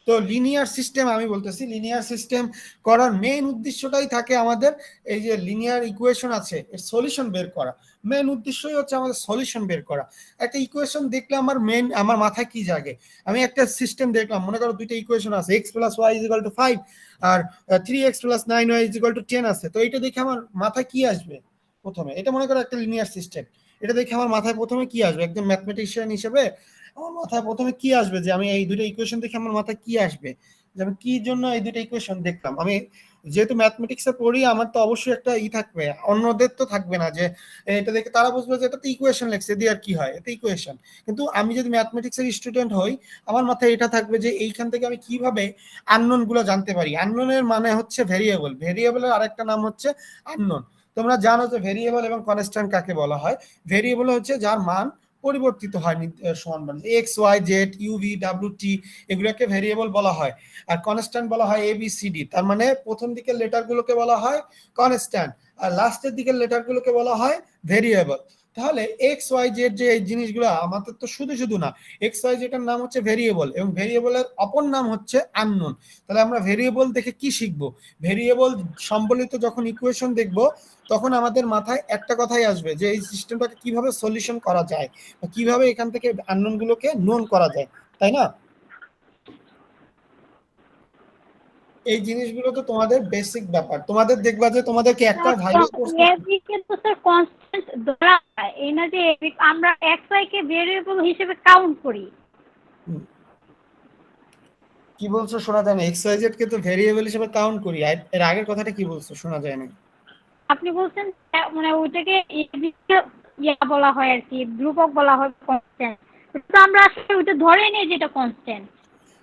তো লিনিয়ার সিস্টেম, আমি বলতেছি লিনিয়ার সিস্টেম করার মেইন উদ্দেশ্যটাই থাকে আমাদের এই যে লিনিয়ার ইকুয়েশন আছে এর সলিউশন বের করা। মেইন উদ্দেশ্যই হচ্ছে আমাদের সলিউশন বের করা। একটা ইকুয়েশন দেখলে আমার মাথায় কি জাগে, আমি একটা সিস্টেম দেখলাম, মনে করো দুইটা ইকুয়েশন আছে, x plus Y is equal to 5 আর 3x plus 9y is equal to 10 আছে। তো এটা দেখে আমার মাথায় কি আসবে প্রথমে? এটা মনে করো একটা লিনিয়ার সিস্টেম, এটা দেখে আমার মাথায় প্রথমে কি আসবে, একজন ম্যাথমেটিশিয়ান হিসেবে আমার মাথায় প্রথমে কি আসবে, যে আমি এই দুটো ইকুয়েশন দেখে আমার মাথায় কি আসবে, যে আমি কি জন্য এই দুটো ইকুয়েশন দেখলাম। আমি যেহেতু ম্যাথমেটিক্সে পড়ি, আমার তো অবশ্যই একটা থাকবে, অন্যদের তো থাকবে না যে এটা দেখে তারা বুঝবে যে এটা তো ইকুয়েশন লেখছে, দিয়ে আর কি হয়, এটা ইকুয়েশন। কিন্তু আমি যদি ম্যাথমেটিক্সের স্টুডেন্ট হই, আমার মাথায় এটা থাকবে যে এইখান থেকে আমি কিভাবে আননোন গুলো জানতে পারি। আননোনের মানে হচ্ছে ভেরিয়েবল, ভেরিয়েবলের আরেকটা নাম হচ্ছে আননোন। তোমরা জানো যে ভেরিয়েবল এবং কনস্ট্যান্ট কাকে বলা হয়? ভেরিয়েবল হচ্ছে যার মান পরিবর্তিত হয় সমান, X Y Z U V W T, এগুলোকে ভেরিয়েবল বলা হয়। আর কনস্ট্যান্ট বলা হয় এবিসিডি, তার মানে প্রথম দিকের লেটার গুলোকে বলা হয় কনস্ট্যান্ট, আর লাস্টের দিকের লেটার গুলোকে বলা হয় ভেরিয়েবল। তাহলে এক্স ওয়াই জেড যে এই জিনিসগুলো আমাদের তো শুধু শুধু না, এক্স ওয়াই জেড এর নাম হচ্ছে ভেরিয়েবল, এবং ভেরিয়েবলের অপর নাম হচ্ছে আননোন। তাহলে আমরা ভেরিয়েবল দেখে কি শিখবো? ভেরিয়েবল সম্বলিত যখন ইকুয়েশন দেখবো, তখন আমাদের মাথায় একটা কথাই আসবে যে এই সিস্টেমটাকে কিভাবে সলিউশন করা যায়, বা কিভাবে এখান থেকে আননোন গুলোকে নোন করা যায়, তাই না? এই জিনিসগুলো তো তোমাদের বেসিক ব্যাপার। তোমাদের দেখবা যে তোমাদেরকে একটা ভাইবা কোর্স কিন্তু স্যার কনস্ট্যান্ট ধরা হয় এই না যে আমরা xy কে ভেরিয়েবল হিসেবে কাউন্ট করি। কি বলছো শোনা যায় না? এক্স ওয়াই জেড কে তো ভেরিয়েবল হিসেবে কাউন্ট করি, এর আগের কথাটা কি বলছো শোনা যায় না? আপনি বলছেন মানে ওইটাকে ইয়া বলা হয় আর কি, ধ্রুবক বলা হয়, কনস্ট্যান্ট। তো আমরা আসলে ওইটা ধরে নেই যেটা কনস্ট্যান্ট।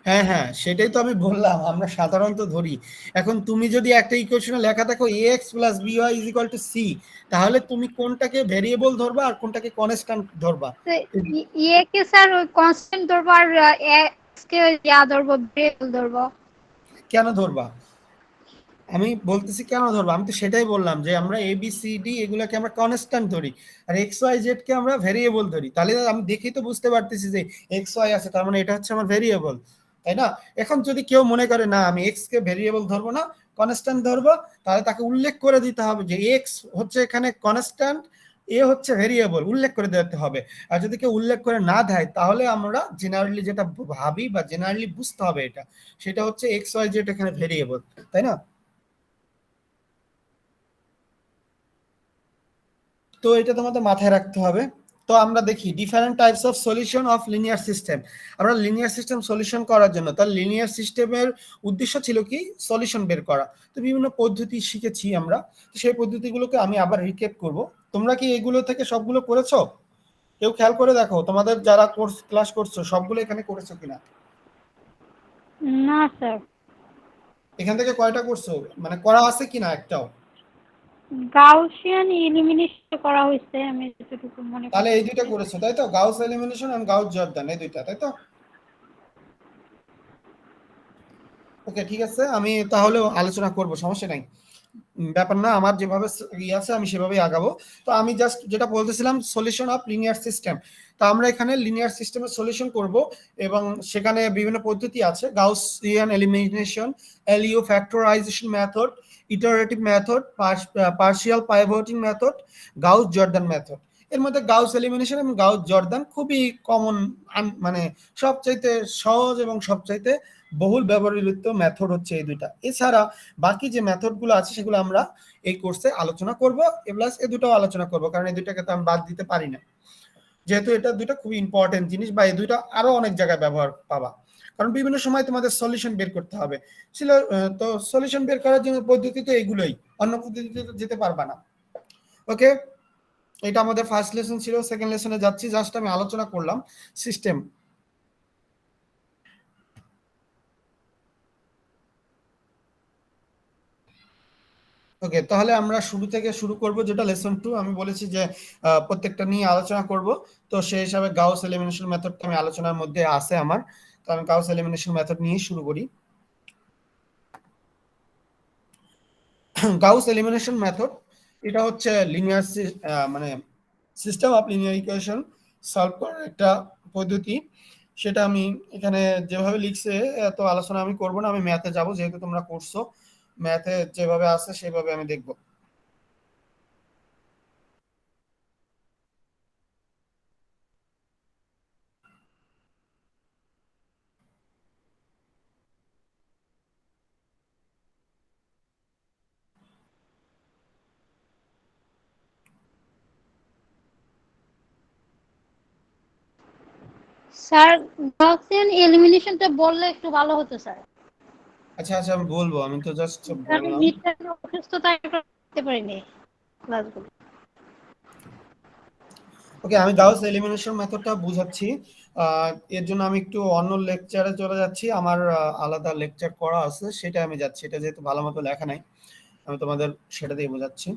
হ্যাঁ হ্যাঁ, সেটাই তো আমি বললাম, আমরা সাধারণত ধরি। এখন তুমি যদি একটা ইকুয়েশনে লেখা থাকো X plus B Y is equal to C, তাহলে তুমি কোনটাকে ভেরিয়েবল ধরবা আর কোনটাকে কনস্ট্যান্ট ধরবা? তো ইয়ে কে স্যার ওই কনস্ট্যান্ট ধরবো আর এক্স কে ইয়া ধরবো, ভেরিয়েবল ধরবো? কেন ধরবা? আমি বলতেছি কেন ধরবো, আমি তো সেটাই বললাম যে আমরা এ বি সি ডি এগুলোকে আমরা কনস্ট্যান্ট ধরি, আর এক্স ওয়াই জেড কে আমরা ভেরিয়েবল ধরি। তাহলে আমি দেখেই তো বুঝতে পারতেছি যে এক্স ওয়াই আছে, তার মানে এটা হচ্ছে আমার ভেরিয়েবল, তাই না? এখন যদি কেউ মনে করে না আমি এক্স কে ভেরিয়েবল ধরবো না, কনস্ট্যান্ট ধরবো, তাহলে তাকে উল্লেখ করে দিতে হবে যে এক্স হচ্ছে এখানে কনস্ট্যান্ট, এ হচ্ছে ভেরিয়েবল, উল্লেখ করে দিতে হবে। আর যদি কেউ উল্লেখ করে না দেয়, তাহলে আমরা জেনারেলি যেটা ভাবি বা জেনারেলি বুঝতে হবে এটা, সেটা হচ্ছে এক্স ওয়াই জেড এখানে ভেরিয়েবল, তাই না? তো এটা তোমাদের মাথায় রাখতে হবে। তো আমরা দেখি different types of solution of linear system. আমরা লিনিয়ার সিস্টেম সলিউশন করার জন্য, তার লিনিয়ার সিস্টেমের উদ্দেশ্য ছিল কি, সলিউশন বের করা। তো বিভিন্ন পদ্ধতি শিখেছি আমরা, তো সেই পদ্ধতিগুলোকে আমি আবার রিক্যাপ করব। তোমরা কি এগুলো থেকে সবগুলো করেছো? কেউ খেয়াল করে দেখো তোমাদের যারা কোর্স ক্লাস করছো সবগুলো এখানে করেছো কিনা। না স্যার, এখান থেকে কয়টা করছো, মানে করা আছে কিনা একটাও? গাউসিয়ান এলিমিনেশন করা হয়েছে আমি যতটুকু মনে তাহলে এই দুইটা করতেছি। করেছো তাই তো, Gauss elimination and Gauss Jordan, এই দুইটা, তাই তো? ওকে, ঠিক আছে, আমি তাহলে আলোচনা করব, সমস্যা নাই, ব্যাপার না। আমার যেভাবে ইয়ে আছে আমি সেভাবেই আগাবো। তো আমি জাস্ট যেটা বলতেছিলাম, সলিউশন অফ লিনিয়ার সিস্টেম। তো আমরা এখানে লিনিয়ার সিস্টেমের সলিউশন করব, এবং সেখানে বিভিন্ন পদ্ধতি আছে: Gaussian elimination, LU factorisation method, iterative method, partial pivoting method, Gauss Jordan method. এর মধ্যে গাউস এলিমিনেশন এবং গাউস জর্দান খুবই কমন, মানে সবচাইতে সহজ এবং সবচাইতে বহুল ব্যবহৃত মেথড হচ্ছে এই দুইটা। এছাড়া বাকি যে মেথডগুলো আছে সেগুলো আমরা এই কোর্সে আলোচনা করব, প্লাস এই দুটাও আলোচনা করব, কারণ এই দুটাকে তো আমি বাদ দিতে পারি না, যেহেতু এটা দুটো খুবই ইম্পর্টেন্ট জিনিস, বা এই দুটো আরো অনেক জায়গায় ব্যবহার পাবা, কারণ বিভিন্ন সময় তোমাদের সলিউশন বের করতে হবে। ছিল তো সলিউশন বের করার জন্য পদ্ধতি তো এগুলোই, অন্য পদ্ধতিতে তো যেতে পারবা না। ওকে, এটা আমাদের ফার্স্ট লেসন ছিল। সেকেন্ড লেসনে যাচ্ছি, জাস্ট আমি আলোচনা করলাম সিস্টেম। ওকে, তাহলে আমরা শুরু থেকে শুরু করব, যেটা লেসন 2। আমি বলেছি যে প্রত্যেকটা নিয়ে আলোচনা করব। তো সেই হিসাবে গাউস এলিমিনেশন মেথডটা আমি আলোচনার মধ্যে আছে আমার, তো আমি গাউস এলিমিনেশন মেথড নিয়ে শুরু করি। গাউস এলিমিনেশন মেথড, এটা হচ্ছে লিনিয়ার মানে system of linear equation solve করার একটা পদ্ধতি। সেটা আমি এখানে যেভাবে লিখছে এত আলোচনা আমি করব না, আমি ম্যাথে যাব, যেহেতু তোমরা করছো, ম্যাথে যেভাবে আছে সেভাবে আমি দেখব। স্যার, গাউসিয়ান এলিমিনেশনটা বললে একটু ভালো হতো স্যার। আচ্ছা আচ্ছা, আমি বলবো, আমি তো জাস্ট আমি বললাম। নিশ্চয়ই অসুস্থতা করতে পারিনি ক্লাসগুলো। ওকে, আমি গাউস এলিমিনেশন মেথডটা বুঝাচ্ছি। এর জন্য আমি একটু অন্য লেকচারে চলে যাচ্ছি, আমার আলাদা লেকচার করা আছে, সেটা আমি যাচ্ছি। এটা যেহেতু ভালো মতো লেখা নাই, আমি তোমাদের সেটা দিয়ে বোঝাচ্ছি।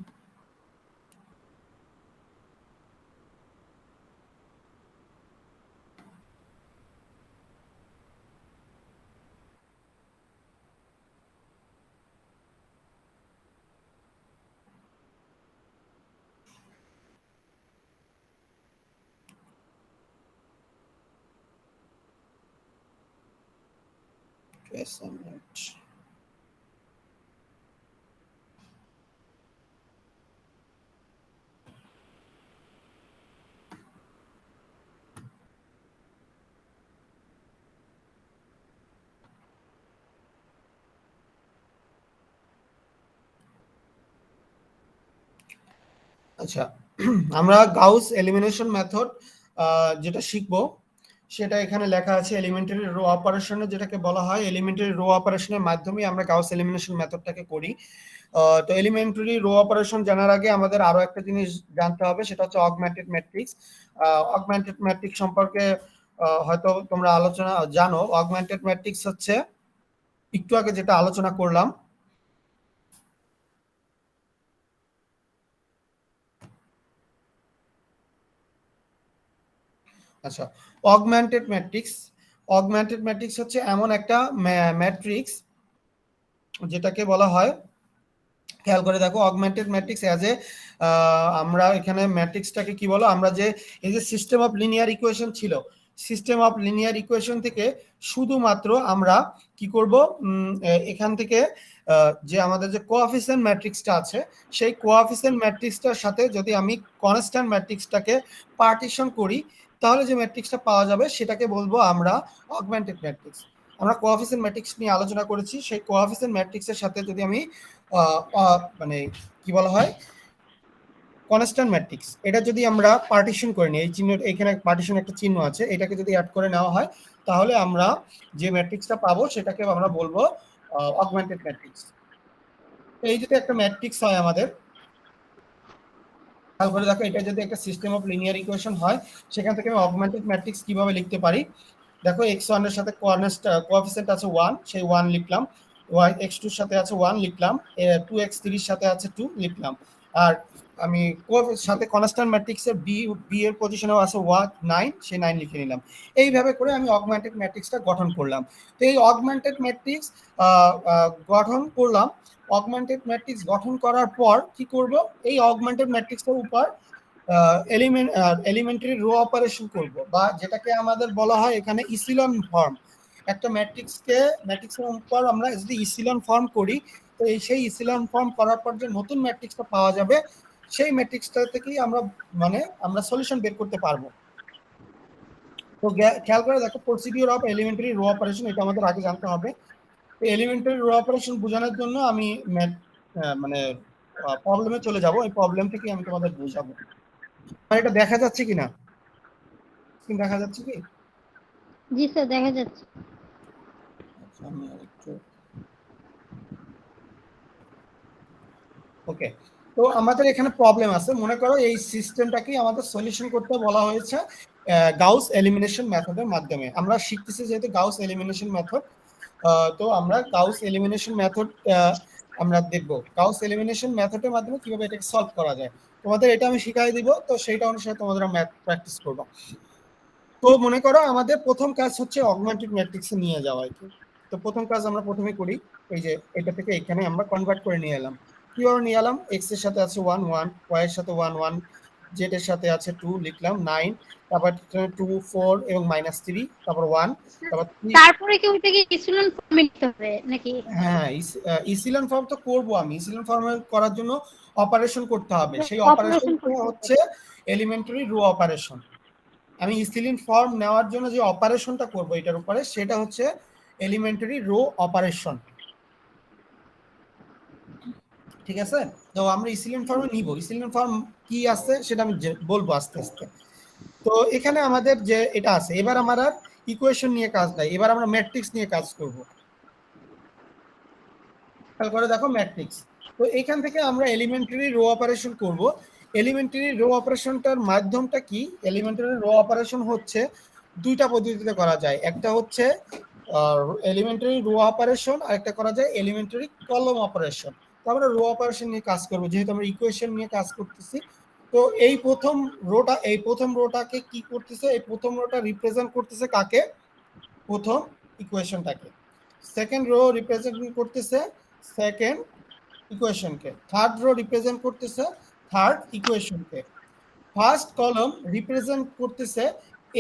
Just a minute. আচ্ছা, আমরা গাউস এলিমিনেশন মেথড যেটা শিখবো, সেটা এখানে লেখা আছে। এলিমেন্টারি রো অপারেশনে যেটাকে বলা হয়, এলিমেন্টারি রো অপারেশনের মাধ্যমে আমরা গাউস এলিমিনেশন মেথডটাকে করি। তো এলিমেন্টারি রো অপারেশন জানার আগে আমাদের আরো একটা জিনিস জানতে হবে, সেটা হচ্ছে অগমেন্টেড ম্যাট্রিক্স। অগমেন্টেড ম্যাট্রিক্স সম্পর্কে হয়তো তোমরা আলোচনা জানো, অগমেন্টেড ম্যাট্রিক্স হচ্ছে একটু আগে যেটা আলোচনা করলাম। আচ্ছা, অগমেন্টেড ম্যাট্রিক্স হচ্ছে এমন একটা ম্যাট্রিক্স যেটাকে বলা হয়, খেয়াল করে দেখো, অগমেন্টেড ম্যাট্রিক্স অ্যাজ এ, আমরা এখানে ম্যাট্রিক্সটাকে কি বলো, আমরা যে এই যে সিস্টেম অফ লিনিয়ার ইকুয়েশন ছিল, সিস্টেম অফ লিনিয়ার ইকুয়েশন থেকে শুধুমাত্র আমরা কি করব, এখান থেকে যে আমাদের যে কোএফিসিয়েন্ট ম্যাট্রিক্সটা আছে, সেই কোএফিসিয়েন্ট ম্যাট্রিক্সটার সাথে যদি আমি কনস্ট্যান্ট ম্যাট্রিক্সটাকে পার্টিশন করি, তাহলে যে ম্যাট্রিক্সটা পাওয়া যাবে সেটাকে বলবো আমরা অগমেন্টেড ম্যাট্রিক্স। আমরা কোএফিসিয়েন্ট ম্যাট্রিক্স নিয়ে আলোচনা করেছি, সেই কোএফিসিয়েন্ট ম্যাট্রিক্সের সাথে যদি আমি মানে কি বলা হয়, কনস্ট্যান্ট ম্যাট্রিক্স, এটা যদি আমরা পার্টিশন করে নিই, এই চিহ্ন, এখানে পার্টিশন একটা চিহ্ন আছে, এটাকে যদি অ্যাড করে নেওয়া হয়, তাহলে আমরা যে ম্যাট্রিক্সটা পাবো সেটাকে আমরা বলবো অগমেন্টেড ম্যাট্রিক্স। এই যদি একটা ম্যাট্রিক্স হয় আমাদের, খেয়াল করে দেখো, এটা যদি একটা সিস্টেম অফ লিনিয়ার ইকুয়েশন হয়, সেখান থেকে আমি অগমেন্টেড ম্যাট্রিক্স কিভাবে লিখতে পারি, দেখো x1 এর সাথে কোএফিসিয়েন্ট আছে 1, সেই 1 লিখলাম, x2 এর সাথে আছে 1 লিখলাম, 2x3 এর সাথে আছে 2 লিখলাম, আর আমি সাথে কনস্ট্যান্ট ম্যাট্রিক্সের বি এর পজিশনেও আছে 9, সেই 9 লিখে নিলাম। এইভাবে করে আমি অগমেন্টেড ম্যাট্রিক্সটা গঠন করলাম। তো এই অগমেন্টেড ম্যাট্রিক্স গঠন করলাম। অগমেন্টেড ম্যাট্রিক্স গঠন করার পর কি করব, এই অগমেন্টেড ম্যাট্রিক্সের উপর এলিমেন্টারি রো অপারেশন করব, বা যেটাকে আমাদের বলা হয় এখানে ইসিলন ফর্ম। একটা ম্যাট্রিক্সের উপর আমরা যদি ইসিলন ফর্ম করি, তো সেই ইসিলন ফর্ম করার পর যে নতুন ম্যাট্রিক্সটা পাওয়া যাবে, সেই ম্যাট্রিক্সটা থেকেই আমরা সলিউশন বের করতে পারবো। তো খেয়াল করে দেখো, procedure of elementary row operation, এটা আমাদের আগে জানতে হবে। এলিমেন্টারি রো অপারেশন বোঝানোর জন্য আমি মানে প্রবলেমে চলে যাব, এই প্রবলেম থেকে আমি তোমাদের বোঝাবো। এটা দেখা যাচ্ছে কিনা, স্ক্রিন দেখা যাচ্ছে কি? জি স্যার, দেখা যাচ্ছে। ওকে, তো আমাদের এখানে প্রবলেম আছে। মনে করো এই সিস্টেমটাকে আমাদের সলিউশন করতে বলা হয়েছে গাউস এলিমিনেশন মেথডের মাধ্যমে। আমরা শিখতেছি যেহেতু গাউস এলিমিনেশন মেথড, তো আমরা গাউস এলিমিনেশন মেথড আমরা দেখব, গাউস এলিমিনেশন মেথডের মাধ্যমে কিভাবে এটাকে সলভ করা যায়। তোমাদের এটা আমি শিখাই দিব, তো সেইটা অনুসারে তোমাদের ম্যাথ প্র্যাকটিস করবা। তো মনে করো আমাদের প্রথম কাজ হচ্ছে অগমেন্টেড ম্যাট্রিক্সে নিয়ে যাওয়া। তো প্রথম কাজ আমরা প্রথমে করি, এই যে এটা থেকে এখানে আমরা কনভার্ট করে নিয়ে এলাম। কিভাবে নিয়ে এলাম, এক্স এর সাথে আছে 1 1, ওয়াই এর সাথে 1 1, জেড এর সাথে আছে 2 লিখলাম, 9, তারপর 2 4 এবং -3, তারপর 1, তারপর 3। তারপরে কি ওইটাকে ইসিলন ফর্মে নিতে হবে নাকি? হ্যাঁ, ইসিলন ফর্ম তো করব আমি। ইসিলন ফর্ম করার জন্য অপারেশন করতে হবে, সেই অপারেশনটা হচ্ছে এলিমেন্টারি রো অপারেশন। আমি ইসিলিন ফর্ম নেওয়ার জন্য যে অপারেশনটা করব এটার উপরে, সেটা হচ্ছে এলিমেন্টারি রো অপারেশন। ঠিক আছে, তো আমরা ইসিলিন ফর্মে নিব। ইসিলিন ফর্ম কি আছে সেটা আমি বলবো আস্তে আস্তে। তো এখানে আমাদের যে এটা আছে, এবার আমরা ইকুয়েশন নিয়ে কাজ নাই, এবার আমরা ম্যাট্রিক্স নিয়ে কাজ করব। খেয়াল করে দেখো ম্যাট্রিক্স, তো এখান থেকে আমরা এলিমেন্টারি রো অপারেশন করব। এলিমেন্টারি রো অপারেশনটার মাধ্যমটা কি, এলিমেন্টারি রো অপারেশন হচ্ছে দুইটা পদ্ধতিতে করা যায়। একটা হচ্ছে এলিমেন্টারি রো অপারেশন, আর একটা করা যায় এলিমেন্টারি কলম অপারেশন। তো আমরা রো অপারেশন নিয়ে কাজ করব, যেহেতু আমরা ইকুয়েশন নিয়ে কাজ করতেছি। তো এই প্রথম রোটাকে কি করতেছে, এই প্রথম রোটা রিপ্রেজেন্ট করতেছে কাকে, প্রথম ইকুয়েশনটাকে। সেকেন্ড রো রিপ্রেজেন্ট করতেছে সেকেন্ড ইকুয়েশনকে। থার্ড রো রিপ্রেজেন্ট করতেছে থার্ড ইকুয়েশনকে। ফার্স্ট কলম রিপ্রেজেন্ট করতেছে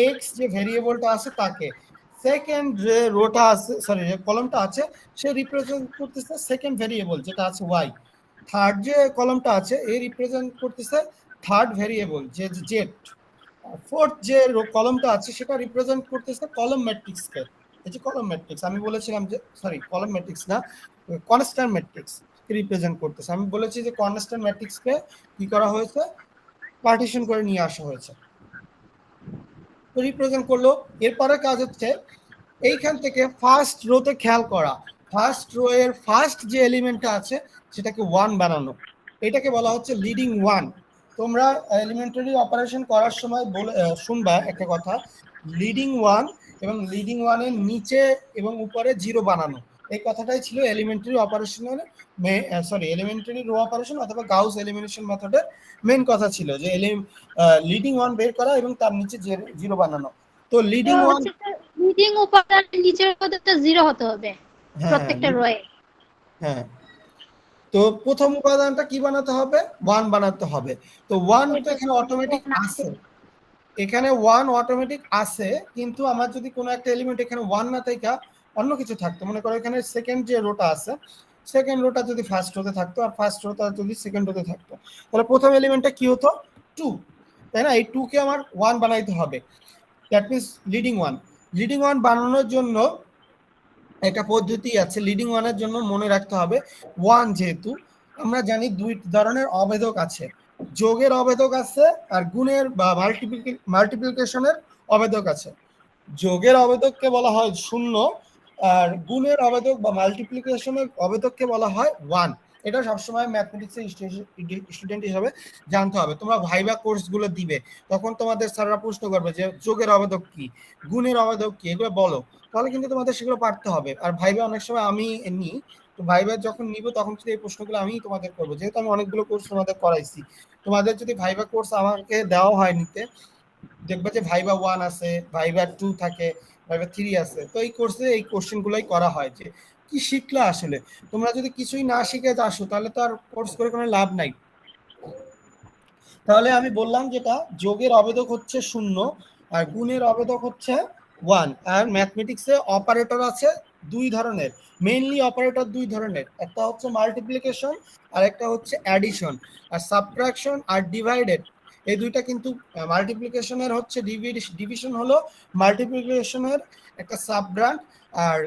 এক্স যে ভেরিয়েবলটা আছে তাকে। সেকেন্ড যে রোটা আছে, সরি যে কলমটা আছে, সে রিপ্রেজেন্ট করতেছে সেকেন্ড ভেরিয়েবল যেটা আছে ওয়াই। থার্ড যে কলমটা আছে এ রিপ্রেজেন্ট করতেছে থার্ড ভেরিয়েবল যে জেড। ফোর্থ যে কলমটা আছে সেটা রিপ্রেজেন্ট করতেছে কলম ম্যাট্রিক্সকে। এই যে কলম ম্যাট্রিক্স আমি বলেছিলাম যে, সরি কলম ম্যাট্রিক্স না, কনস্ট্যান্ট ম্যাট্রিক্স রিপ্রেজেন্ট করতেছে। আমি বলেছি যে কনস্ট্যান্ট ম্যাট্রিক্সকে কি করা হয়েছে, পার্টিশন করে নিয়ে আসা হয়েছে, তো রিপ্রেজেন্ট করলো। এরপরে কাজ হচ্ছে এইখান থেকে ফার্স্ট রোতে খেয়াল করা, ফার্স্ট রো এর ফার্স্ট যে এলিমেন্টটা আছে সেটাকে 1 বানানো, এটাকে বলা হচ্ছে লিডিং 1। তোমরা এলিমেন্টারি অপারেশন করার সময় শুনবা একটা কথা, লিডিং ওয়ান এবং লিডিং ওয়ানের নিচে এবং উপরে জিরো বানানো, এই কথাটাই ছিল এলিমেন্টারি অপারেশনের এলিমেন্টারি রো অপারেশন অথবা গাউস এলিমিনেশন মেথডের মেইন কথা ছিল, যে লিডিং ওয়ান বের করা এবং তার নিচে জিরো বানানো। তো লিডিং ওয়ান, লিডিং উপাদানের নিচের উপাদানটা 0 হতে হবে হ্যাঁ প্রত্যেকটা রোয়ে। হ্যাঁ, তো প্রথম উপাদানটা কি বানাতে হবে? 1 বানাতে হবে। তো 1 তো এখানে অটোমেটিক আছে, এখানে 1 অটোমেটিক আছে, কিন্তু আমার যদি কোনো একটা এলিমেন্ট এখানে 1 না থাকা অন্য কিছু থাকতো, মনে করো এখানে সেকেন্ড যে রোটা আছে, সেকেন্ড রোটা যদি ফার্স্ট রোতে থাকতো আর ফার্স্ট রোটা যদি সেকেন্ড রোতে থাকতো, তাহলে প্রথম এলিমেন্টটা কি হতো? 2, তাই না? এই 2 কে আমার 1 বানাইতে হবে, দ্যাট মিন্স লিডিং 1। লিডিং 1 বানানোর জন্য একটা পদ্ধতি আছে। লিডিং 1 এর জন্য মনে রাখতে হবে 1, যেহেতু আমরা জানি দুই ধরনের অবেদক আছে, যোগের অবেদক আছে আর গুণের বা মাল্টিপ্লিকেশনের অবেদক আছে। যোগের অবেদককে বলা হয় 0, আর গুণের অবেদক বা মাল্টিপ্লিকেশনের অবেদককে বলা হয় 1। এটা সবসময় ম্যাথমেটিক্সের স্টুডেন্ট হিসাবে জানতে হবে। তোমরা ভাইবা কোর্সগুলো দিবে, তখন তোমাদের স্যাররা প্রশ্ন করবে যে যোগের অবেদক কি, গুণের অবেদক কি, এগুলো বলো, তাহলে কিন্তু তোমাদের সেগুলো পারতে হবে। আর ভাইবা অনেক সময় আমি নিই, তো ভাইবা যখন নিব তখন কিন্তু এই প্রশ্নগুলো আমি তোমাদের করবো, যেহেতু আমি অনেকগুলো কোর্স তোমাদের করাইছি। তোমাদের যদি ভাইবা কোর্স আমাকে দেওয়া হয় নিতে, দেখবে যে ভাইবা 1 আছে, ভাইবা 2 থাকে, ভাইবা 3 আছে। তো এই কোর্সে এই কোশ্চেনগুলোই করা হয় যে কি শিখলা আসলে। তোমরা যদি কিছুই না শিখে আসো তাহলে তো আর কোর্স করে কোনো লাভ নাই। তাহলে আমি বললাম যেটা, যোগের অবেদক হচ্ছে 0 আর গুণের অবেদক হচ্ছে 1। আর ম্যাথমেটিক্সে অপারেটর আছে দুই ধরনের, মেইনলি অপারেটর দুই ধরনের, একটা হচ্ছে মাল্টিপ্লিকেশন আর একটা হচ্ছে অ্যাডিশন। আর সাবট্রাকশন আর ডিভাইডেড, এই দুইটা কিন্তু মাল্টিপ্লিকেশনের হচ্ছে ডিভিশন হলো মাল্টিপ্লিকেশনের একটা সাব ব্রান্ড, আর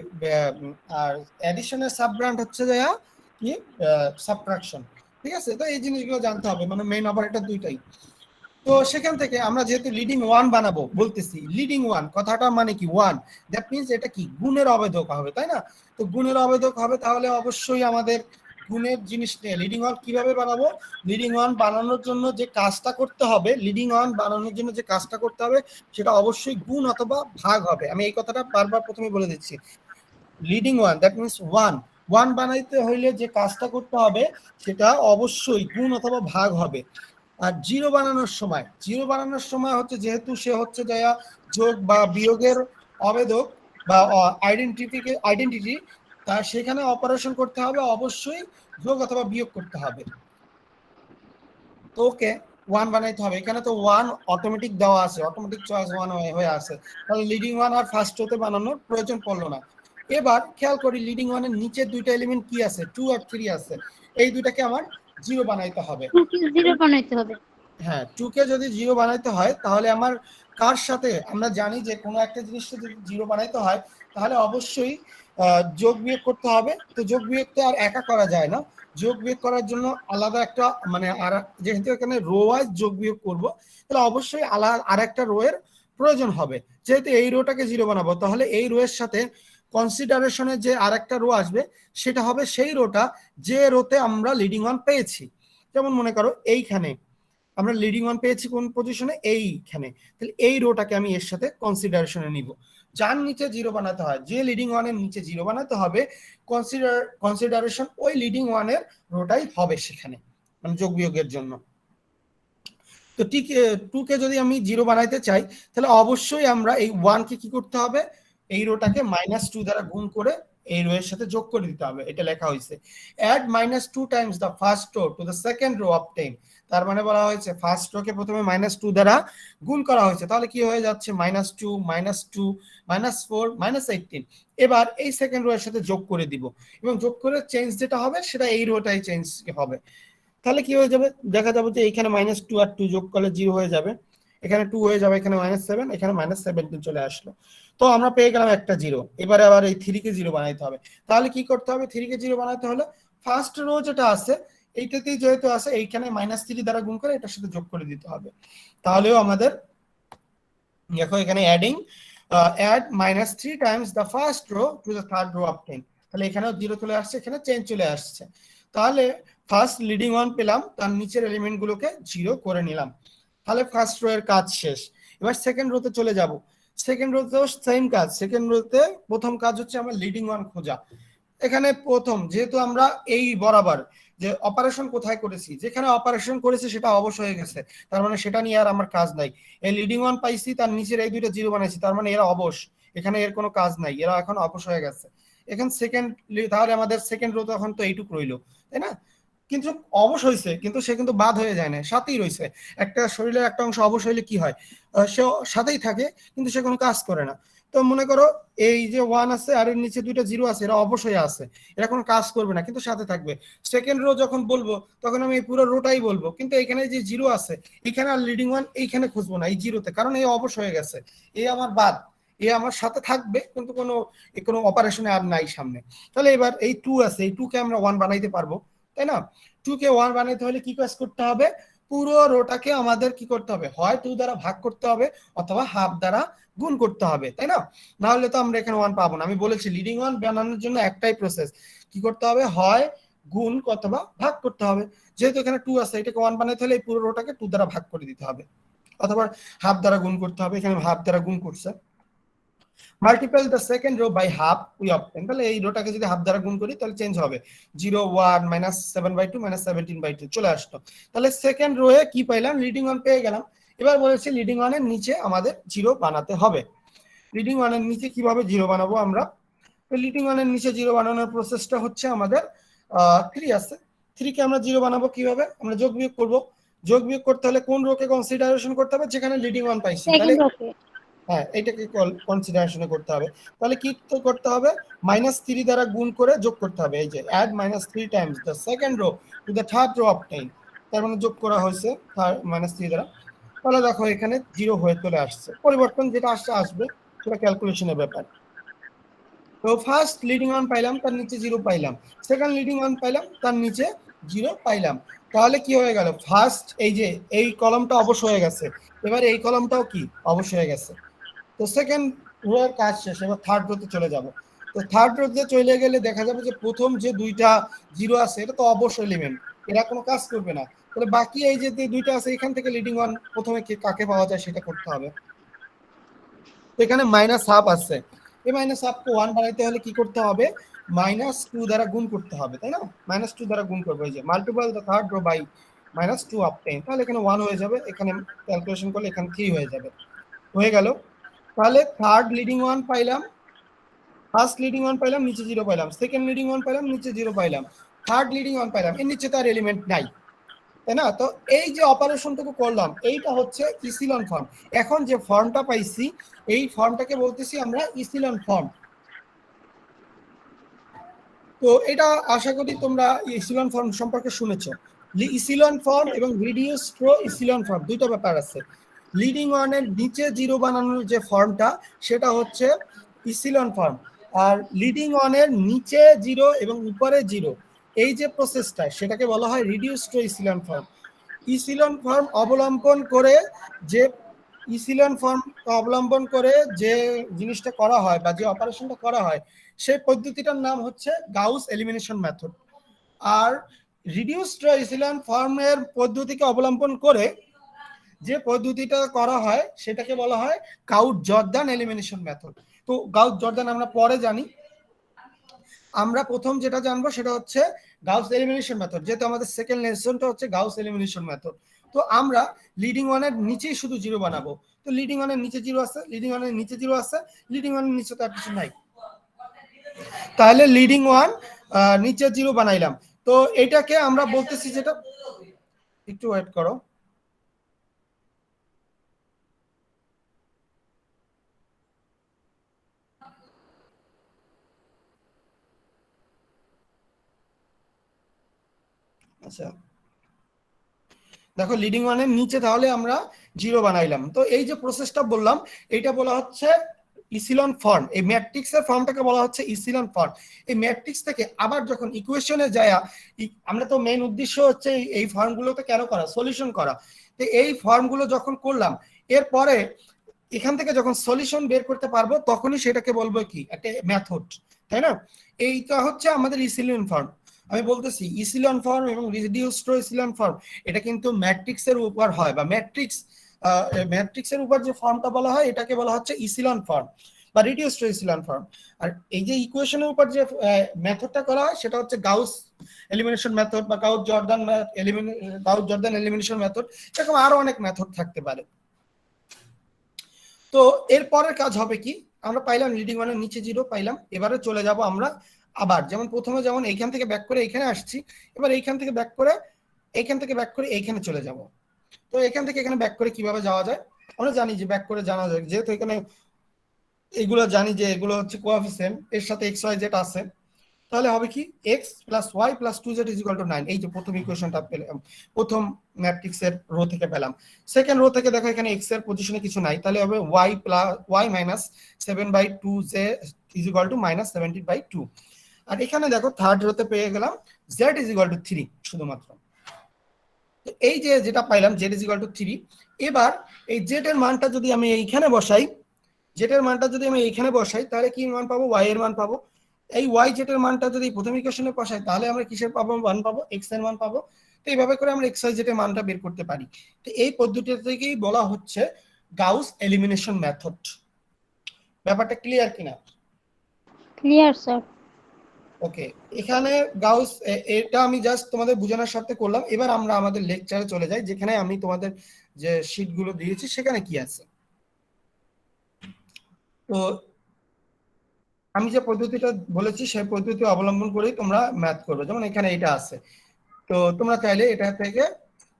অ্যাডিশনের সাব ব্রান্ড হচ্ছে কি সাবট্রাকশন। ঠিক আছে? তো এই জিনিসগুলো জানতে হবে, মানে মেইন অপারেটর দুইটাই। তো সেখান থেকে আমরা যেহেতু লিডিং 1 বানাবো বলতেছি, লিডিং 1 কথাটা মানে কি 1, দ্যাট মিন্স এটা কি গুণের অবেদক হবে, তাই না? তো গুণের অবেদক হবে, তাহলে অবশ্যই আমাদের গুণের জিনিস নিয়ে লিডিং 1 কিভাবে বানাবো? লিডিং 1 বানানোর জন্য যে কাজটা করতে হবে, লিডিং 1 বানানোর জন্য যে কাজটা করতে হবে সেটা অবশ্যই গুণ অথবা ভাগ হবে। আমি এই কথাটা বারবার প্রথমে বলে দিচ্ছি, লিডিং 1 দ্যাট মিন্স 1 বানাইতে হইলে যে কাজটা করতে হবে সেটা অবশ্যই গুণ অথবা ভাগ হবে। আর জিরো বানানোর সময় হচ্ছে, যেহেতু সে হচ্ছে যোগ বা বিয়োগের অবেদক বা আইডেন্টিটি, তার সেখানে অপারেশন করতে হবে অবশ্যই যোগ অথবা বিয়োগ করতে হবে। তো ওকে 1 বানাইতে হবে, এখানে তো 1 অটোমেটিক দেওয়া আছে, অটোমেটিক চয়েস 1 হয়ে আছে, তাহলে লিডিং 1 আর ফার্স্ট রোতে বানানোর প্রয়োজন পড়লো না। এবার খেয়াল করি লিডিং 1 এর নিচে দুইটা এলিমেন্ট কি আছে, 2 আর 3 আছে, এই দুইটাকে আমার 0 বানাইতে হবে। 0 বানাইতে হবে। হ্যাঁ, 2 কে যদি 0 বানাইতে হয় তাহলে আমার কার সাথে, আমরা জানি যে কোনো একটা জিনিসকে যদি 0 বানাইতে হয় তাহলে অবশ্যই যোগ বিয়োগ করতে হবে। তো যোগ বিয়োগ তো আর একা করা যায় না, যোগ বিয়োগ করার জন্য আলাদা একটা, মানে আর যেহেতু এখানে রো ওয়াইজ যোগ বিয়োগ করব, তাহলে অবশ্যই আলাদা আর একটা রো এর প্রয়োজন হবে। যেহেতু এই রোটাকে 0 বানাবো, তাহলে এই রো এর সাথে কনসিডারেশনের যে আর একটা রো আসবে সেটা হবে সেই রোটা যে রোতে আমরা লিডিং 1 পেয়েছি। যেমন মনে করো এইখানে আমরা লিডিং 1 পেয়েছি কোন পজিশনে, এইখানে, তাহলে এই রোটাকে আমি এর সাথে কনসিডারেশনে নিব। যার নিচে 0 বানাতে হয়, যে লিডিং 1 এর নিচে 0 বানাতে হবে, কনসিডারেশন ওই লিডিং 1 এর রোটাই হবে সেখানে, মানে যোগ বিয়োগের জন্য। তো ঠিক 2 কে যদি আমি 0 বানাইতে চাই তাহলে অবশ্যই আমরা এই 1 কে কি করতে হবে, এই রোটাকে -2 দ্বারা গুণ করে এই রো এর সাথে যোগ করে দিতে হবে। এটা লেখা হয়েছে add -2 times the first row to the second row of 10। তার মানে বলা হয়েছে ফার্স্ট রো কে প্রথমে -2 দ্বারা গুণ করা হয়েছে, তাহলে কি হয়ে যাচ্ছে -2 -2 -4 -18। এবার এই সেকেন্ড রো এর সাথে যোগ করে দিব, এবং যোগ করে চেঞ্জ যেটা হবে সেটা এই রোটাই চেঞ্জ হবে। তাহলে কি হয়ে যাবে, দেখা যাবে যে এখানে -2 আর 2 যোগ করলে 0 হয়ে যাবে, এখানে 2 হয়ে যাবে, এখানে -7, এখানে -17 চলে আসলো। তো আমরা পেয়ে গেলাম একটা 0। এবারে আবার এই 3 কে 0 বানাইতে হবে, তাহলে কি করতে হবে, 3 কে 0 বানাইতে হলে ফার্স্ট রো যেটা আছে এইটাতেই যেহেতু আছে, এইখানে -3 দ্বারা গুণ করে এটার সাথে যোগ করে দিতে হবে। তাহলেও আমাদের দেখো এখানে add -3 times the first row to the third row of 10, তাহলে এখানেও 0 চলে আসছে, এখানে চেঞ্জ চলে আসছে। তাহলে ফার্স্ট লিডিং ওয়ান পেলাম, তার নিচের এলিমেন্ট গুলোকে 0 করে নিলাম। তাহলে ফার্স্ট রো এর কাজ শেষ। এবার সেকেন্ড রোতে চলে যাব। সেকেন্ড রোতেও সেম কাজ। সেকেন্ড রোতে প্রথম কাজ হচ্ছে আমার লিডিং ওয়ান খোঁজা। এখানে প্রথম যেহেতু আমরা এই বরাবর যে অপারেশন কোথায় করেছি, যেখানে অপারেশন করেছি সেটা অবশ হয়ে গেছে, তার মানে সেটা নিয়ে আর আমার কাজ নাই। এই লিডিং ওয়ান পাইছি, তার নিচের এই দুইটা 0 বানাইছি, তার মানে এরা অবশ, এখানে এর কোনো কাজ নাই, এরা এখন অবশ হয়ে গেছে। এখানে সেকেন্ড, তাহলে আমাদের সেকেন্ড রো তখন তো এইটুকু রইলো, তাই না? কিন্তু অবশ হয়েছে, কিন্তু সে কিন্তু বাদ হয়ে যায় না, সাথেই রয়েছে। একটা শরীরের একটা অংশ অবশ হইলে কি হয়, সে সাথেই থাকে কিন্তু সে কোনো কাজ করে না। তো মনে করো এই যে 1 আছে আর এর নিচে দুইটা 0 আছে, এরা অবশ্যই আছে, এরা কোনো কাজ করবে না কিন্তু সাথে থাকবে। সেকেন্ড রো যখন বলবো তখন আমি এই পুরো রোটাই বলবো, কিন্তু এখানে যে 0 আছে এখানে আর লিডিং ওয়ান এইখানে খুঁজবো না এই 0-তে, কারণ এই অবশ হয়ে গেছে, এই আমার বাদ, এ আমার সাথে থাকবে কিন্তু কোনো অপারেশনে আর নাই সামনে। তাহলে এবার এই 2 আছে, এই 2 কে আমরা 1 বানাইতে পারবো, তাই না? 2 কে 1 বানাইতে হলে কি কাজ করতে হবে, পুরো রোটাকে আমাদের কি করতে হবে, হয় 2 দ্বারা ভাগ করতে হবে অথবা হাফ দ্বারা গুণ করতে হবে, তাই না? না হলে তো আমরা এখানে 1 পাবো না। আমি বলেছি লিডিং ওয়ান বানানোর জন্য একটাই প্রসেস, কি করতে হবে, হয় গুণ অথবা ভাগ করতে হবে। যেহেতু এখানে 2 আছে, এটাকে 1 বানাইতে হলে এই পুরো রোটাকে 2 দ্বারা ভাগ করে দিতে হবে অথবা হাফ দ্বারা গুণ করতে হবে। এখানে হাফ দ্বারা গুণ করছে। Multiple the second row by half we obtain, তাহলে এই রোটাকে যদি হাফ দ্বারা গুণ করি তাহলে চেঞ্জ হবে, 0 1 -7/2 -17/2 চলে আসলো। তাহলে সেকেন্ড রো এ কি পাইলাম, লিডিং ওয়ান পেয়ে গেলাম। এবার বলেছি লিডিং ওয়ানের নিচে আমাদের 0 বানাতে হবে। লিডিং ওয়ানের নিচে কিভাবে 0 বানাবো আমরা, লিডিং ওয়ানের নিচে 0 বানানোর প্রসেসটা হচ্ছে আমাদের 3 আছে, 3 কে আমরা 0 বানাবো কিভাবে, আমরা যোগ বিয়োগ করব। যোগ বিয়োগ করতে হলে কোন রোকে কনসিডারেশন করতে হবে, যেখানে লিডিং ওয়ান পাইছি, তাহলে হ্যাঁ এটাকে কনসিডারেশনে করতে হবে। তাহলে কি করতে হবে, -3 দ্বারা গুণ করে যোগ করতে হবে। এই যে add -3 times the second row to the third row obtain, তার মানে যোগ করা হয়েছে -3 দ্বারা। তাহলে দেখো এখানে 0 হয়ে চলে আসছে। পরিবর্তন যেটা আসবে সেটা ক্যালকুলেশনের ব্যাপার। তো ফার্স্ট লিডিং ওয়ান পাইলাম, তার নিচে 0 পাইলাম। সেকেন্ড লিডিং ওয়ান পাইলাম, তার নিচে 0 পাইলাম। তাহলে কি হয়ে গেল, ফার্স্ট এই যে এই কলামটা অবশ্য হয়ে গেছে, এবার এই কলামটাও কি অবশ্য হয়ে গেছে। তো সেকেন্ড রো এর কাজ শেষ। এবার থার্ড রোতে চলে যাব। তো থার্ড রোতে চলে গেলে দেখা যাবে যে প্রথম যে দুইটা 0 আছে এটা তো অবশ্যই এলিমেন্ট, এরা কোনো কাজ করবে না। তাহলে বাকি এই যে দুইটা আছে এখান থেকে লিডিং ওয়ান প্রথমে কাকে পাওয়া যায় সেটা করতে হবে। তো এখানে -1/2 আছে, এই -1/2 কে 1 বানাইতে হলে কি করতে হবে, -2 দ্বারা গুণ করতে হবে, তাই না? -2 দ্বারা গুণ করব, এই যে multiple the third row by -2 obtain, তাহলে এখানে 1 হয়ে যাবে, এখানে ক্যালকুলেশন করলে এখানে 3 হয়ে যাবে। হয়ে গেল। তাহলে থার্ড লিডিং ওয়ান পাইলাম, ফার্স্ট লিডিং ওয়ান পাইলাম, নিচে 0 পাইলাম। সেকেন্ড লিডিং ওয়ান পাইলাম, নিচে 0 পাইলাম। থার্ড লিডিং ওয়ান পাইলাম, এর নিচে তার এলিমেন্ট নাই, তাই না? তো এই যে অপারেশনটুকু করলাম এইটা হচ্ছে ইসিলন ফর্ম। এখন যে ফর্মটা পাইছি এই ফর্মটাকে বলতেছি আমরা ইসিলন ফর্ম। তো এটা আশা করি তোমরা ইসিলন ফর্ম সম্পর্কে শুনেছো। ইসিলন ফর্ম এবং রিডিউসড রো ইসিলন ফর্ম দুটো ব্যাপার আছে। লিডিং ওয়ানের নিচে 0 বানানোর যে ফর্মটা সেটা হচ্ছে ইসিলন ফর্ম, আর লিডিং ওয়ানের নিচে 0 এবং উপরে 0 এই যে প্রসেসটা সেটাকে বলা হয় রিডিউসড রো ইসিলন ফর্ম। ইসিলন ফর্ম অবলম্বন করে যে যে জিনিসটা করা হয় বা যে অপারেশনটা করা হয় সেই পদ্ধতিটার নাম হচ্ছে গাউস এলিমিনেশন মেথড। আর রিডিউসড রো ইসিলন ফর্মের পদ্ধতিকে অবলম্বন করে যে পদ্ধতিটা করা হয় সেটাকে বলা হয় গাউস জর্দান এলিমিনেশন মেথড। তো গাউস জর্দান আমরা পরে জানি, আমরা প্রথম যেটা জানবো সেটা হচ্ছে গাউস এলিমিনেশন মেথড, যেহেতু আমাদের সেকেন্ড লেসনটা হচ্ছে গাউস এলিমিনেশন মেথড। তো আমরা লিডিং ওয়ানের নিচেই শুধু 0 বানাবো। তো লিডিং ওয়ানের নিচে 0 আছে, লিডিং ওয়ানের নিচে 0 আছে, লিডিং ওয়ানের নিচে তো আর কিছু নাই, তাহলে লিডিং ওয়ান নিচে 0 বানাইলাম। তো এটাকে আমরা বলতেছি, যেটা একটু ওয়েট করো, আচ্ছা দেখো লিডিং ওয়ানের নিচে তাহলে আমরা 0 বানাইলাম। তো এই যে প্রসেসটা বললাম এটা বলা হচ্ছে ইসিলন ফর্ম। এই ম্যাট্রিক্সের ফর্মটাকে বলা হচ্ছে ইসিলন ফর্ম। এই ম্যাট্রিক্স থেকে আবার যখন ইকুয়েশনে যায়, আমরা তো মেইন উদ্দেশ্য হচ্ছে এই ফর্মগুলোতে কেন করা, সলিউশন করা। তো এই ফর্মগুলো যখন করলাম এরপরে এখান থেকে যখন সলিউশন বের করতে পারবো তখনই সেটাকে বলবো কি একটা মেথড, তাই না? এইটা হচ্ছে আমাদের ইসিলন ফর্ম। আমি বলতেছি ইসিলন ফর্ম এবং রিডিউসড রো ইসিলন ফর্ম এটা কিন্তু ম্যাট্রিক্সের উপর হয়, বা ম্যাট্রিক্সের উপর যে ফর্মটা বলা হয় এটাকে বলা হচ্ছে ইসিলন ফর্ম বা রিডিউসড রো ইসিলন ফর্ম। আর এই যে ইকুয়েশনের উপর যে মেথডটা করা হয় সেটা হচ্ছে গাউস এলিমিনেশন মেথড বা গাউস জর্দান এলিমিনেশন মেথড, এরকম আরো অনেক মেথড থাকতে পারে। তো এর পরের কাজ হবে কি, আমরা পাইলাম লিডিং মানের নিচে 0 পাইলাম, এবারে চলে যাব আমরা আবার যেমন প্রথমে যেমন এইখান থেকে ব্যাক করে এখানে আসছি, এবার এইখান থেকে ব্যাক করে এইখানে চলে যাব। তো এখান থেকে এখানে ব্যাক করে কিভাবে যাওয়া যায় আমরা জানি যে ব্যাক করে জানা যায়, যেহেতু এখানে এগুলো জানি যে এগুলো হচ্ছে কোএফিসিয়েন্ট, এর সাথে এক্স ওয়াই জেড আছে, তাহলে হবে কি x plus Y plus 2z = 9। এই যে প্রথম ইকুয়েশনটা পেলাম, প্রথম ম্যাট্রিক্সের রো থেকে পেলাম। সেকেন্ড রো থেকে দেখো এখানে x এর পজিশনে কিছু নাই, তাহলে হবে y মাইনাস 7/2z = -17/2। আর এখানে দেখো থার্ড রোতে পেয়ে গেলাম z = 3 শুধুমাত্র। তো এই যে যেটা পাইলাম z = 3, এবার এই z এর মানটা যদি আমি এইখানে বসাই, তাহলে কি মান পাবো, y এর মান পাবো। এই y z এর মানটা যদি প্রথম ইকুয়েশনে বসাই তাহলে আমরা কিসের পাবো, 1 পাবো, x এর মান পাবো। তো এইভাবে করে আমরা x y z এর মানটা বের করতে পারি। তো এই পদ্ধতি থেকেই বলা হচ্ছে গাউস এলিমিনেশন মেথড। ব্যাপারটা ক্লিয়ার কিনা? Clear sir. ওকে, এখানে গাউস এটা আমি জাস্ট তোমাদের বোঝানোর সাথে করলাম। এবার আমরা আমাদের লেকচারে চলে যাই, যেখানে আমি তোমাদের যে শীটগুলো দিয়েছি সেখানে কি আছে। তো আমি যে পদ্ধতিটা বলেছি সেই পদ্ধতি অবলম্বন করেই তোমরা ম্যাথ করবে। যেমন এখানে এটা আছে, তো তোমরা চাইলে এটা থেকে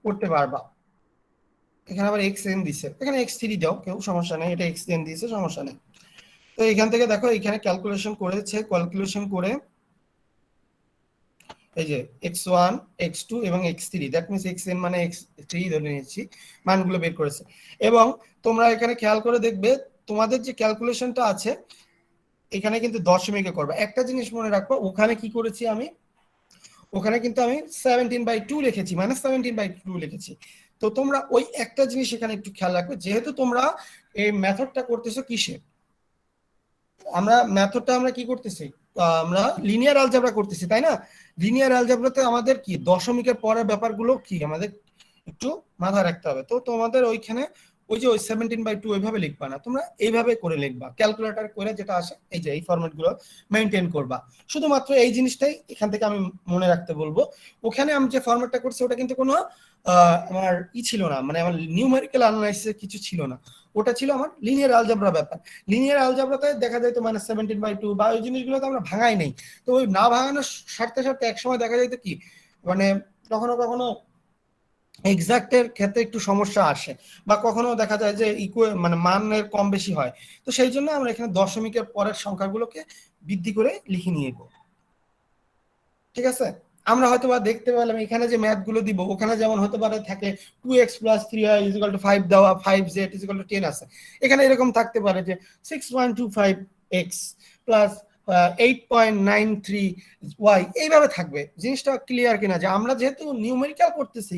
করতে পারবা। এখানে আবার xn দিছে, এখানে x3 দাও, কেউ সমস্যা নেই, এটা xn দিয়েছে, সমস্যা নেই। তো এখান থেকে দেখো এখানে ক্যালকুলেশন করে এই যে x1 x2 এবং x3, দ্যাট মিন্স xn মানে x3 ধরে নিয়েছি, মানগুলো বের করেছে। এবং তোমরা এখানে খেয়াল করে দেখবে তোমাদের যে ক্যালকুলেশনটা আছে এখানে কিন্তু দশমিকে করবে। একটা জিনিস মনে রাখবো, ওখানে কি করেছি আমি, ওখানে কিন্তু আমি 17/2 লিখেছি, মানে 17/2 লিখেছি। তো তোমরা ওই একটা জিনিস এখানে একটু খেয়াল রাখবে, যেহেতু তোমরা এই মেথডটা করতেছো কিসে, আমরা কি করতেছি, আমরা লিনিয়ার অ্যালজেব্রা করতেছি, তাই না? লিনিয়ার অ্যালজেব্রাতে আমাদের কি দশমিকের পরের ব্যাপারগুলো কি আমাদের একটু মাথায় রাখতে হবে। তো তোমাদের ওইখানে ওই যে ওই 17/2 ওইভাবে লিখবা না, তোমরা এইভাবে করে লিখবা, ক্যালকুলেটর করে যেটা আসে এই যে এই ফরম্যাট গুলো মেনটেন করবা। শুধুমাত্র এই জিনিসটাই এখান থেকে আমি মনে রাখতে বলবো। ওখানে আমি যে ফরম্যাটটা করছি ওটা কিন্তু কোনো আমার ছিল না, মানে আমার নিউমেরিক্যাল অ্যানালাইসিস কিছু ছিল না, ওটা ছিল আমার লিনিয়ার অ্যালজেব্রা ব্যাপার। লিনিয়ার অ্যালজেব্রাতে দেখা যায় তো -17/2 বা ওই জিনিসগুলো তো আমরা ভাঙাই নেই। তো ওই না ভাঙানোর সাথে এক সময় দেখা যায় তো কি, মানে কখনো কখনো এক্সাক্টের ক্ষেত্রে একটু সমস্যা আসে, বা কখনো দেখা যায় যে মানে মানের কম বেশি হয়। তো সেই জন্য আমরা এখানে দশমিকের পরের সংখ্যাগুলোকে বৃদ্ধি করে লিখে নিয়ে যাবো, ঠিক আছে? আমরা হয়তো বা দেখতে পেলাম এখানে যে ম্যাথ গুলো দিব ওখানে যেমন হতে পারে থাকে 2x + 3y = 5 দেওয়া, 5z = 10 আছে, এখানে এরকম থাকতে পারে যে 6.25x + 8.93y, এইভাবে থাকবে। জিনিসটা ক্লিয়ার কিনা, যে আমরা যেহেতু নিউমেরিক্যাল করতেছি,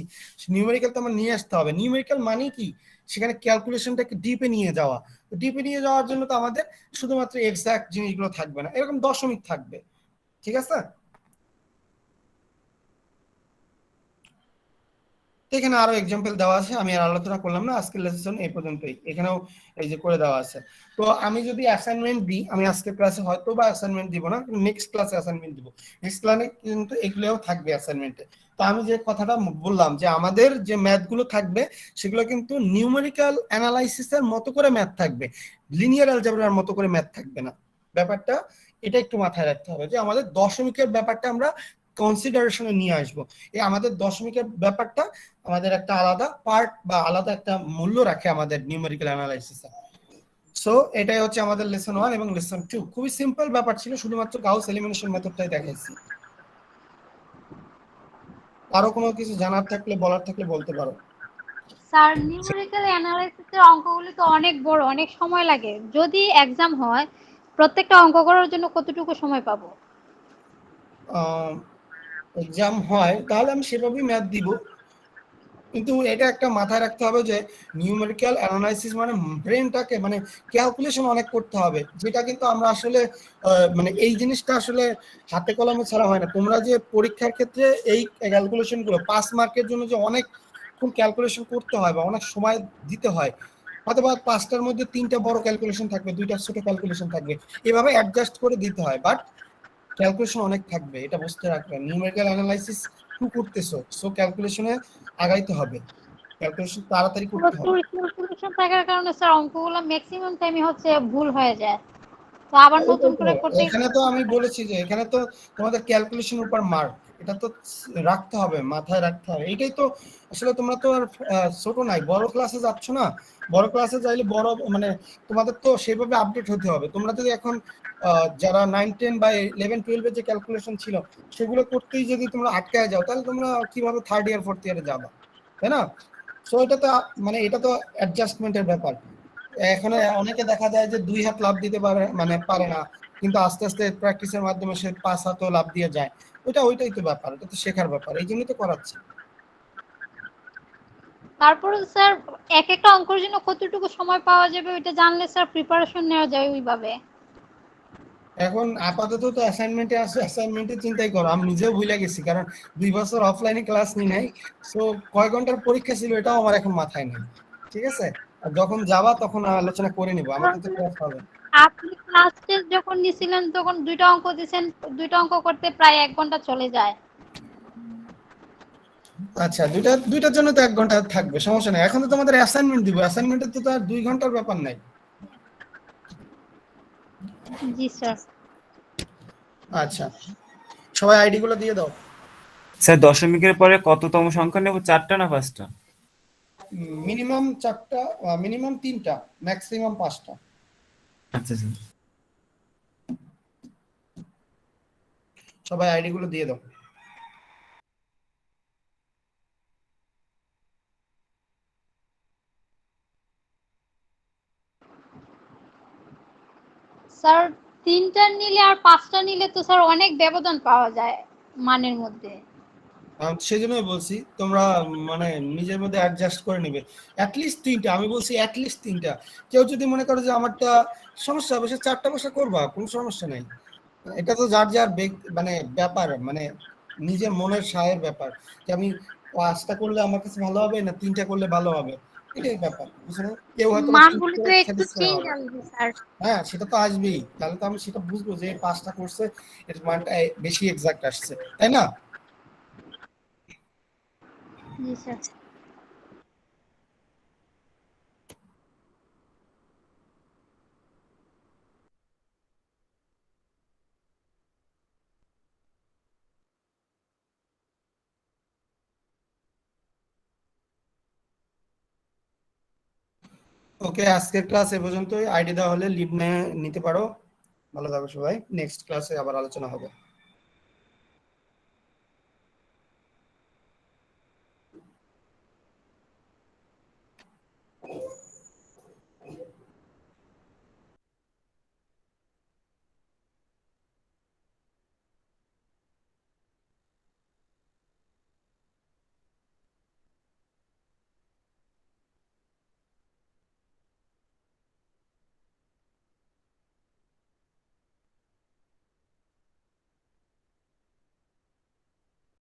নিউমেরিক্যাল তো আমার নিয়ে আসতে হবে। নিউমেরিক্যাল মানে কি, সেখানে ক্যালকুলেশনটাকে ডিপে নিয়ে যাওয়া। ডিপে নিয়ে যাওয়ার জন্য তো আমাদের শুধুমাত্র এক্সাক্ট জিনিসগুলো থাকবে না, এরকম দশমিক থাকবে, ঠিক আছে? এখানে আরো এক্সাম্পল দেওয়া আছে, আমি আর আলোচনা করলাম না, আজকের লেসন এই পর্যন্তই। এখানেও এই যে করে দেওয়া আছে। তো আমি যদি অ্যাসাইনমেন্ট দিই, আমি আজকের ক্লাসে হয়তো বা অ্যাসাইনমেন্ট দিব না, নেক্সট ক্লাসে অ্যাসাইনমেন্ট দিব। নেক্সট ক্লাসে কিন্তু এগুলোও থাকবে অ্যাসাইনমেন্টে। তো আমি যে কথাটা বললাম যে আমাদের যে ম্যাথগুলো থাকবে সেগুলো কিন্তু নিউমেরিক্যাল অ্যানালাইসিসের মতো করে ম্যাথ থাকবে, লিনিয়ার অ্যালজেব্রার মতো করে ম্যাথ থাকবে না। ব্যাপারটা এটা একটু মাথায় রাখতে হবে, যে আমাদের দশমিকের ব্যাপারটা আমরা কনসিডারেশনে নিয়ে আসবো। এই আমাদের দশমিকের ব্যাপারটা আমাদের একটা আলাদা পার্ট বা আলাদা একটা মূল্য রাখে আমাদের নিউমেরিক্যাল অ্যানালাইসিসে। সো এটাই হচ্ছে আমাদের লেসন 1 এবং লেসন 2। খুবই সিম্পল ব্যাপার ছিল, শুধুমাত্র গাউস এলিমিনেশন মেথডটাই দেখাইছি। আরো কোনো কিছু জানার থাকলে বলার থাকলে বলতে পারো। স্যার নিউমেরিক্যাল অ্যানালাইসিসের অঙ্কগুলি তো অনেক বড়, অনেক সময় লাগে। যদি এক্সাম হয় প্রত্যেকটা অঙ্ক করার জন্য কতটুকু সময় পাবো? এক্সাম হয় তাহলে আমি সেভাবেই ম্যাথ দিব। কিন্তু এটা একটা মাথায় রাখতে হবে যে নিউমেরিক্যাল অ্যানালাইসিস মানে ব্রেনটাকে মানে ক্যালকুলেশন অনেক করতে হবে, যেটা কিন্তু আমরা আসলে মানে এই জিনিসটা আসলে হাতে কলমে ছাড়া হয় না। তোমরা যে পরীক্ষার ক্ষেত্রে এই ক্যালকুলেশনগুলো 5 মার্কের জন্য যে অনেক ক্যালকুলেশন করতে হয় বা অনেক সময় দিতে হয়, অথবা 5টার মধ্যে 3টা বড় ক্যালকুলেশন থাকবে, 2টা ছোট ক্যালকুলেশন থাকবে, এভাবে অ্যাডজাস্ট করে দিতে হয়। বাট ক্যালকুলেশন অনেক থাকবে, এটা বুঝতে রাখবেন। নিউমেরিক্যাল অ্যানালাইসিস করতেছো, সো ক্যালকুলেশনে আগাইতে হবে, ক্যালকুলেশন তাড়াতাড়ি করতে হবে। প্রচুর ক্যালকুলেশন থাকার কারণে স্যার অঙ্কগুলো ম্যাক্সিমাম টাইমে হচ্ছে ভুল হয়ে যায়, তো আবার নতুন ওইটাই তো, করে করতে এখানে তো আমি বলেছি যে এখানে তো তোমাদের ক্যালকুলেশন উপর মার্ক, এটা তো রাখতে হবে, মাথায় রাখতে হবে। এইটাই তো আসলে তোমরা তো আর ছোট নাই, বড় ক্লাসে যাচ্ছ না। বড় ক্লাসে যাইলে বড় মানে তোমাদের তো সেভাবে আপডেট হতে হবে। তোমরা যদি এখন যারা 9, 10 বা 11, 12 এর যে ক্যালকুলেশন ছিল সেগুলো করতেই যদি তোমরা আটকায় যাও, তাহলে তোমরা কিভাবে 3rd ইয়ার 4th ইয়ারে যাবা, তাই না? সো এটা তো মানে এটা তো অ্যাডজাস্টমেন্টের ব্যাপার। এখানে অনেকে দেখা যায় যে 2 হাত লাভ দিতে পারে মানে পারে না, কিন্তু আস্তে আস্তে প্র্যাকটিসের মাধ্যমে সে 5 হাতও লাভ দিয়ে যায়। ওইটাই তো ব্যাপার, এটা তো শেখার ব্যাপার, এই জন্যই তো করাচ্ছি। তারপরে স্যার এক একটা অঙ্কের জন্য কতটুকু সময় পাওয়া যাবে ওইটা জানলে স্যার প্রিপারেশন নেওয়া যায় ওইভাবে। এখন আপাতত তো অ্যাসাইনমেন্টে আছে, অ্যাসাইনমেন্টের চিন্তাই করো। আমি নিজেও ভুলে গেছি, কারণ 2 বছর অফলাইনে ক্লাস নি নাই। সো কয় ঘন্টার পরীক্ষা ছিল এটাও আমার এখন মাথায় নেই। ঠিক আছে, আর যখন যাবা তখন আলোচনা করে নিব, আমাদের তো ক্লাস হবে। আপনি ক্লাস টেস্ট যখন নিছিলেন তখন দুইটা অঙ্ক দিছেন, দুইটা অঙ্ক করতে প্রায় 1 ঘন্টা চলে যায়। আচ্ছা, দুইটার জন্য তো 1 ঘন্টা থাকবে, সমস্যা নেই। এখন তো তোমাদের অ্যাসাইনমেন্ট দিব, অ্যাসাইনমেন্টে তো আর 2 ঘন্টার ব্যাপার নাই। জি স্যার। আচ্ছা, সবাই আইডি গুলো দিয়ে দাও। স্যার দশমিকের পরে কততম সংখ্যা নেব, 4টা না 5টা? মিনিমাম 4টা, মিনিমাম 3টা, ম্যাক্সিমাম 5টা। আচ্ছা স্যার। সবাই আইডি গুলো দিয়ে দাও। স্যার 3টা নিলে আর 5টা নিলে তো স্যার অনেক ব্যবধান পাওয়া যায় মানের মধ্যে। সেই জন্যই বলছি তোমরা মানে নিজের মধ্যে অ্যাডজাস্ট করে নিবে। অ্যাটলিস্ট 3টা, আমি বলছি অ্যাটলিস্ট 3টা। কেউ যদি মনে করে যে আমারটা সমস্যা হবে, সে 4টা বসে করবা, কোনো সমস্যা নাই। এটা তো যার যার মানে ব্যাপার, মানে নিজের মনের সায়ের ব্যাপার, যে আমি 5টা করলে আমার কাছে ভালো হবে না 3টা করলে ভালো হবে, এটাই ব্যাপার, বুঝছো? কেউ হয়তো মানগুলো তো একটু চেঞ্জ হবে, আসবে স্যার। হ্যাঁ সেটা তো আসবেই। তাহলে তো আমি সেটা বুঝবো যে 5টা করছে, এর মানটা বেশি এক্সাক্ট আসছে, তাই না? জি স্যার। ওকে, আজকের ক্লাস এ পর্যন্তই। আইডি দেওয়া হলে লিভ নিতে পারো। ভালো থাকো সবাই, নেক্সট ক্লাসে আবার আলোচনা হবে।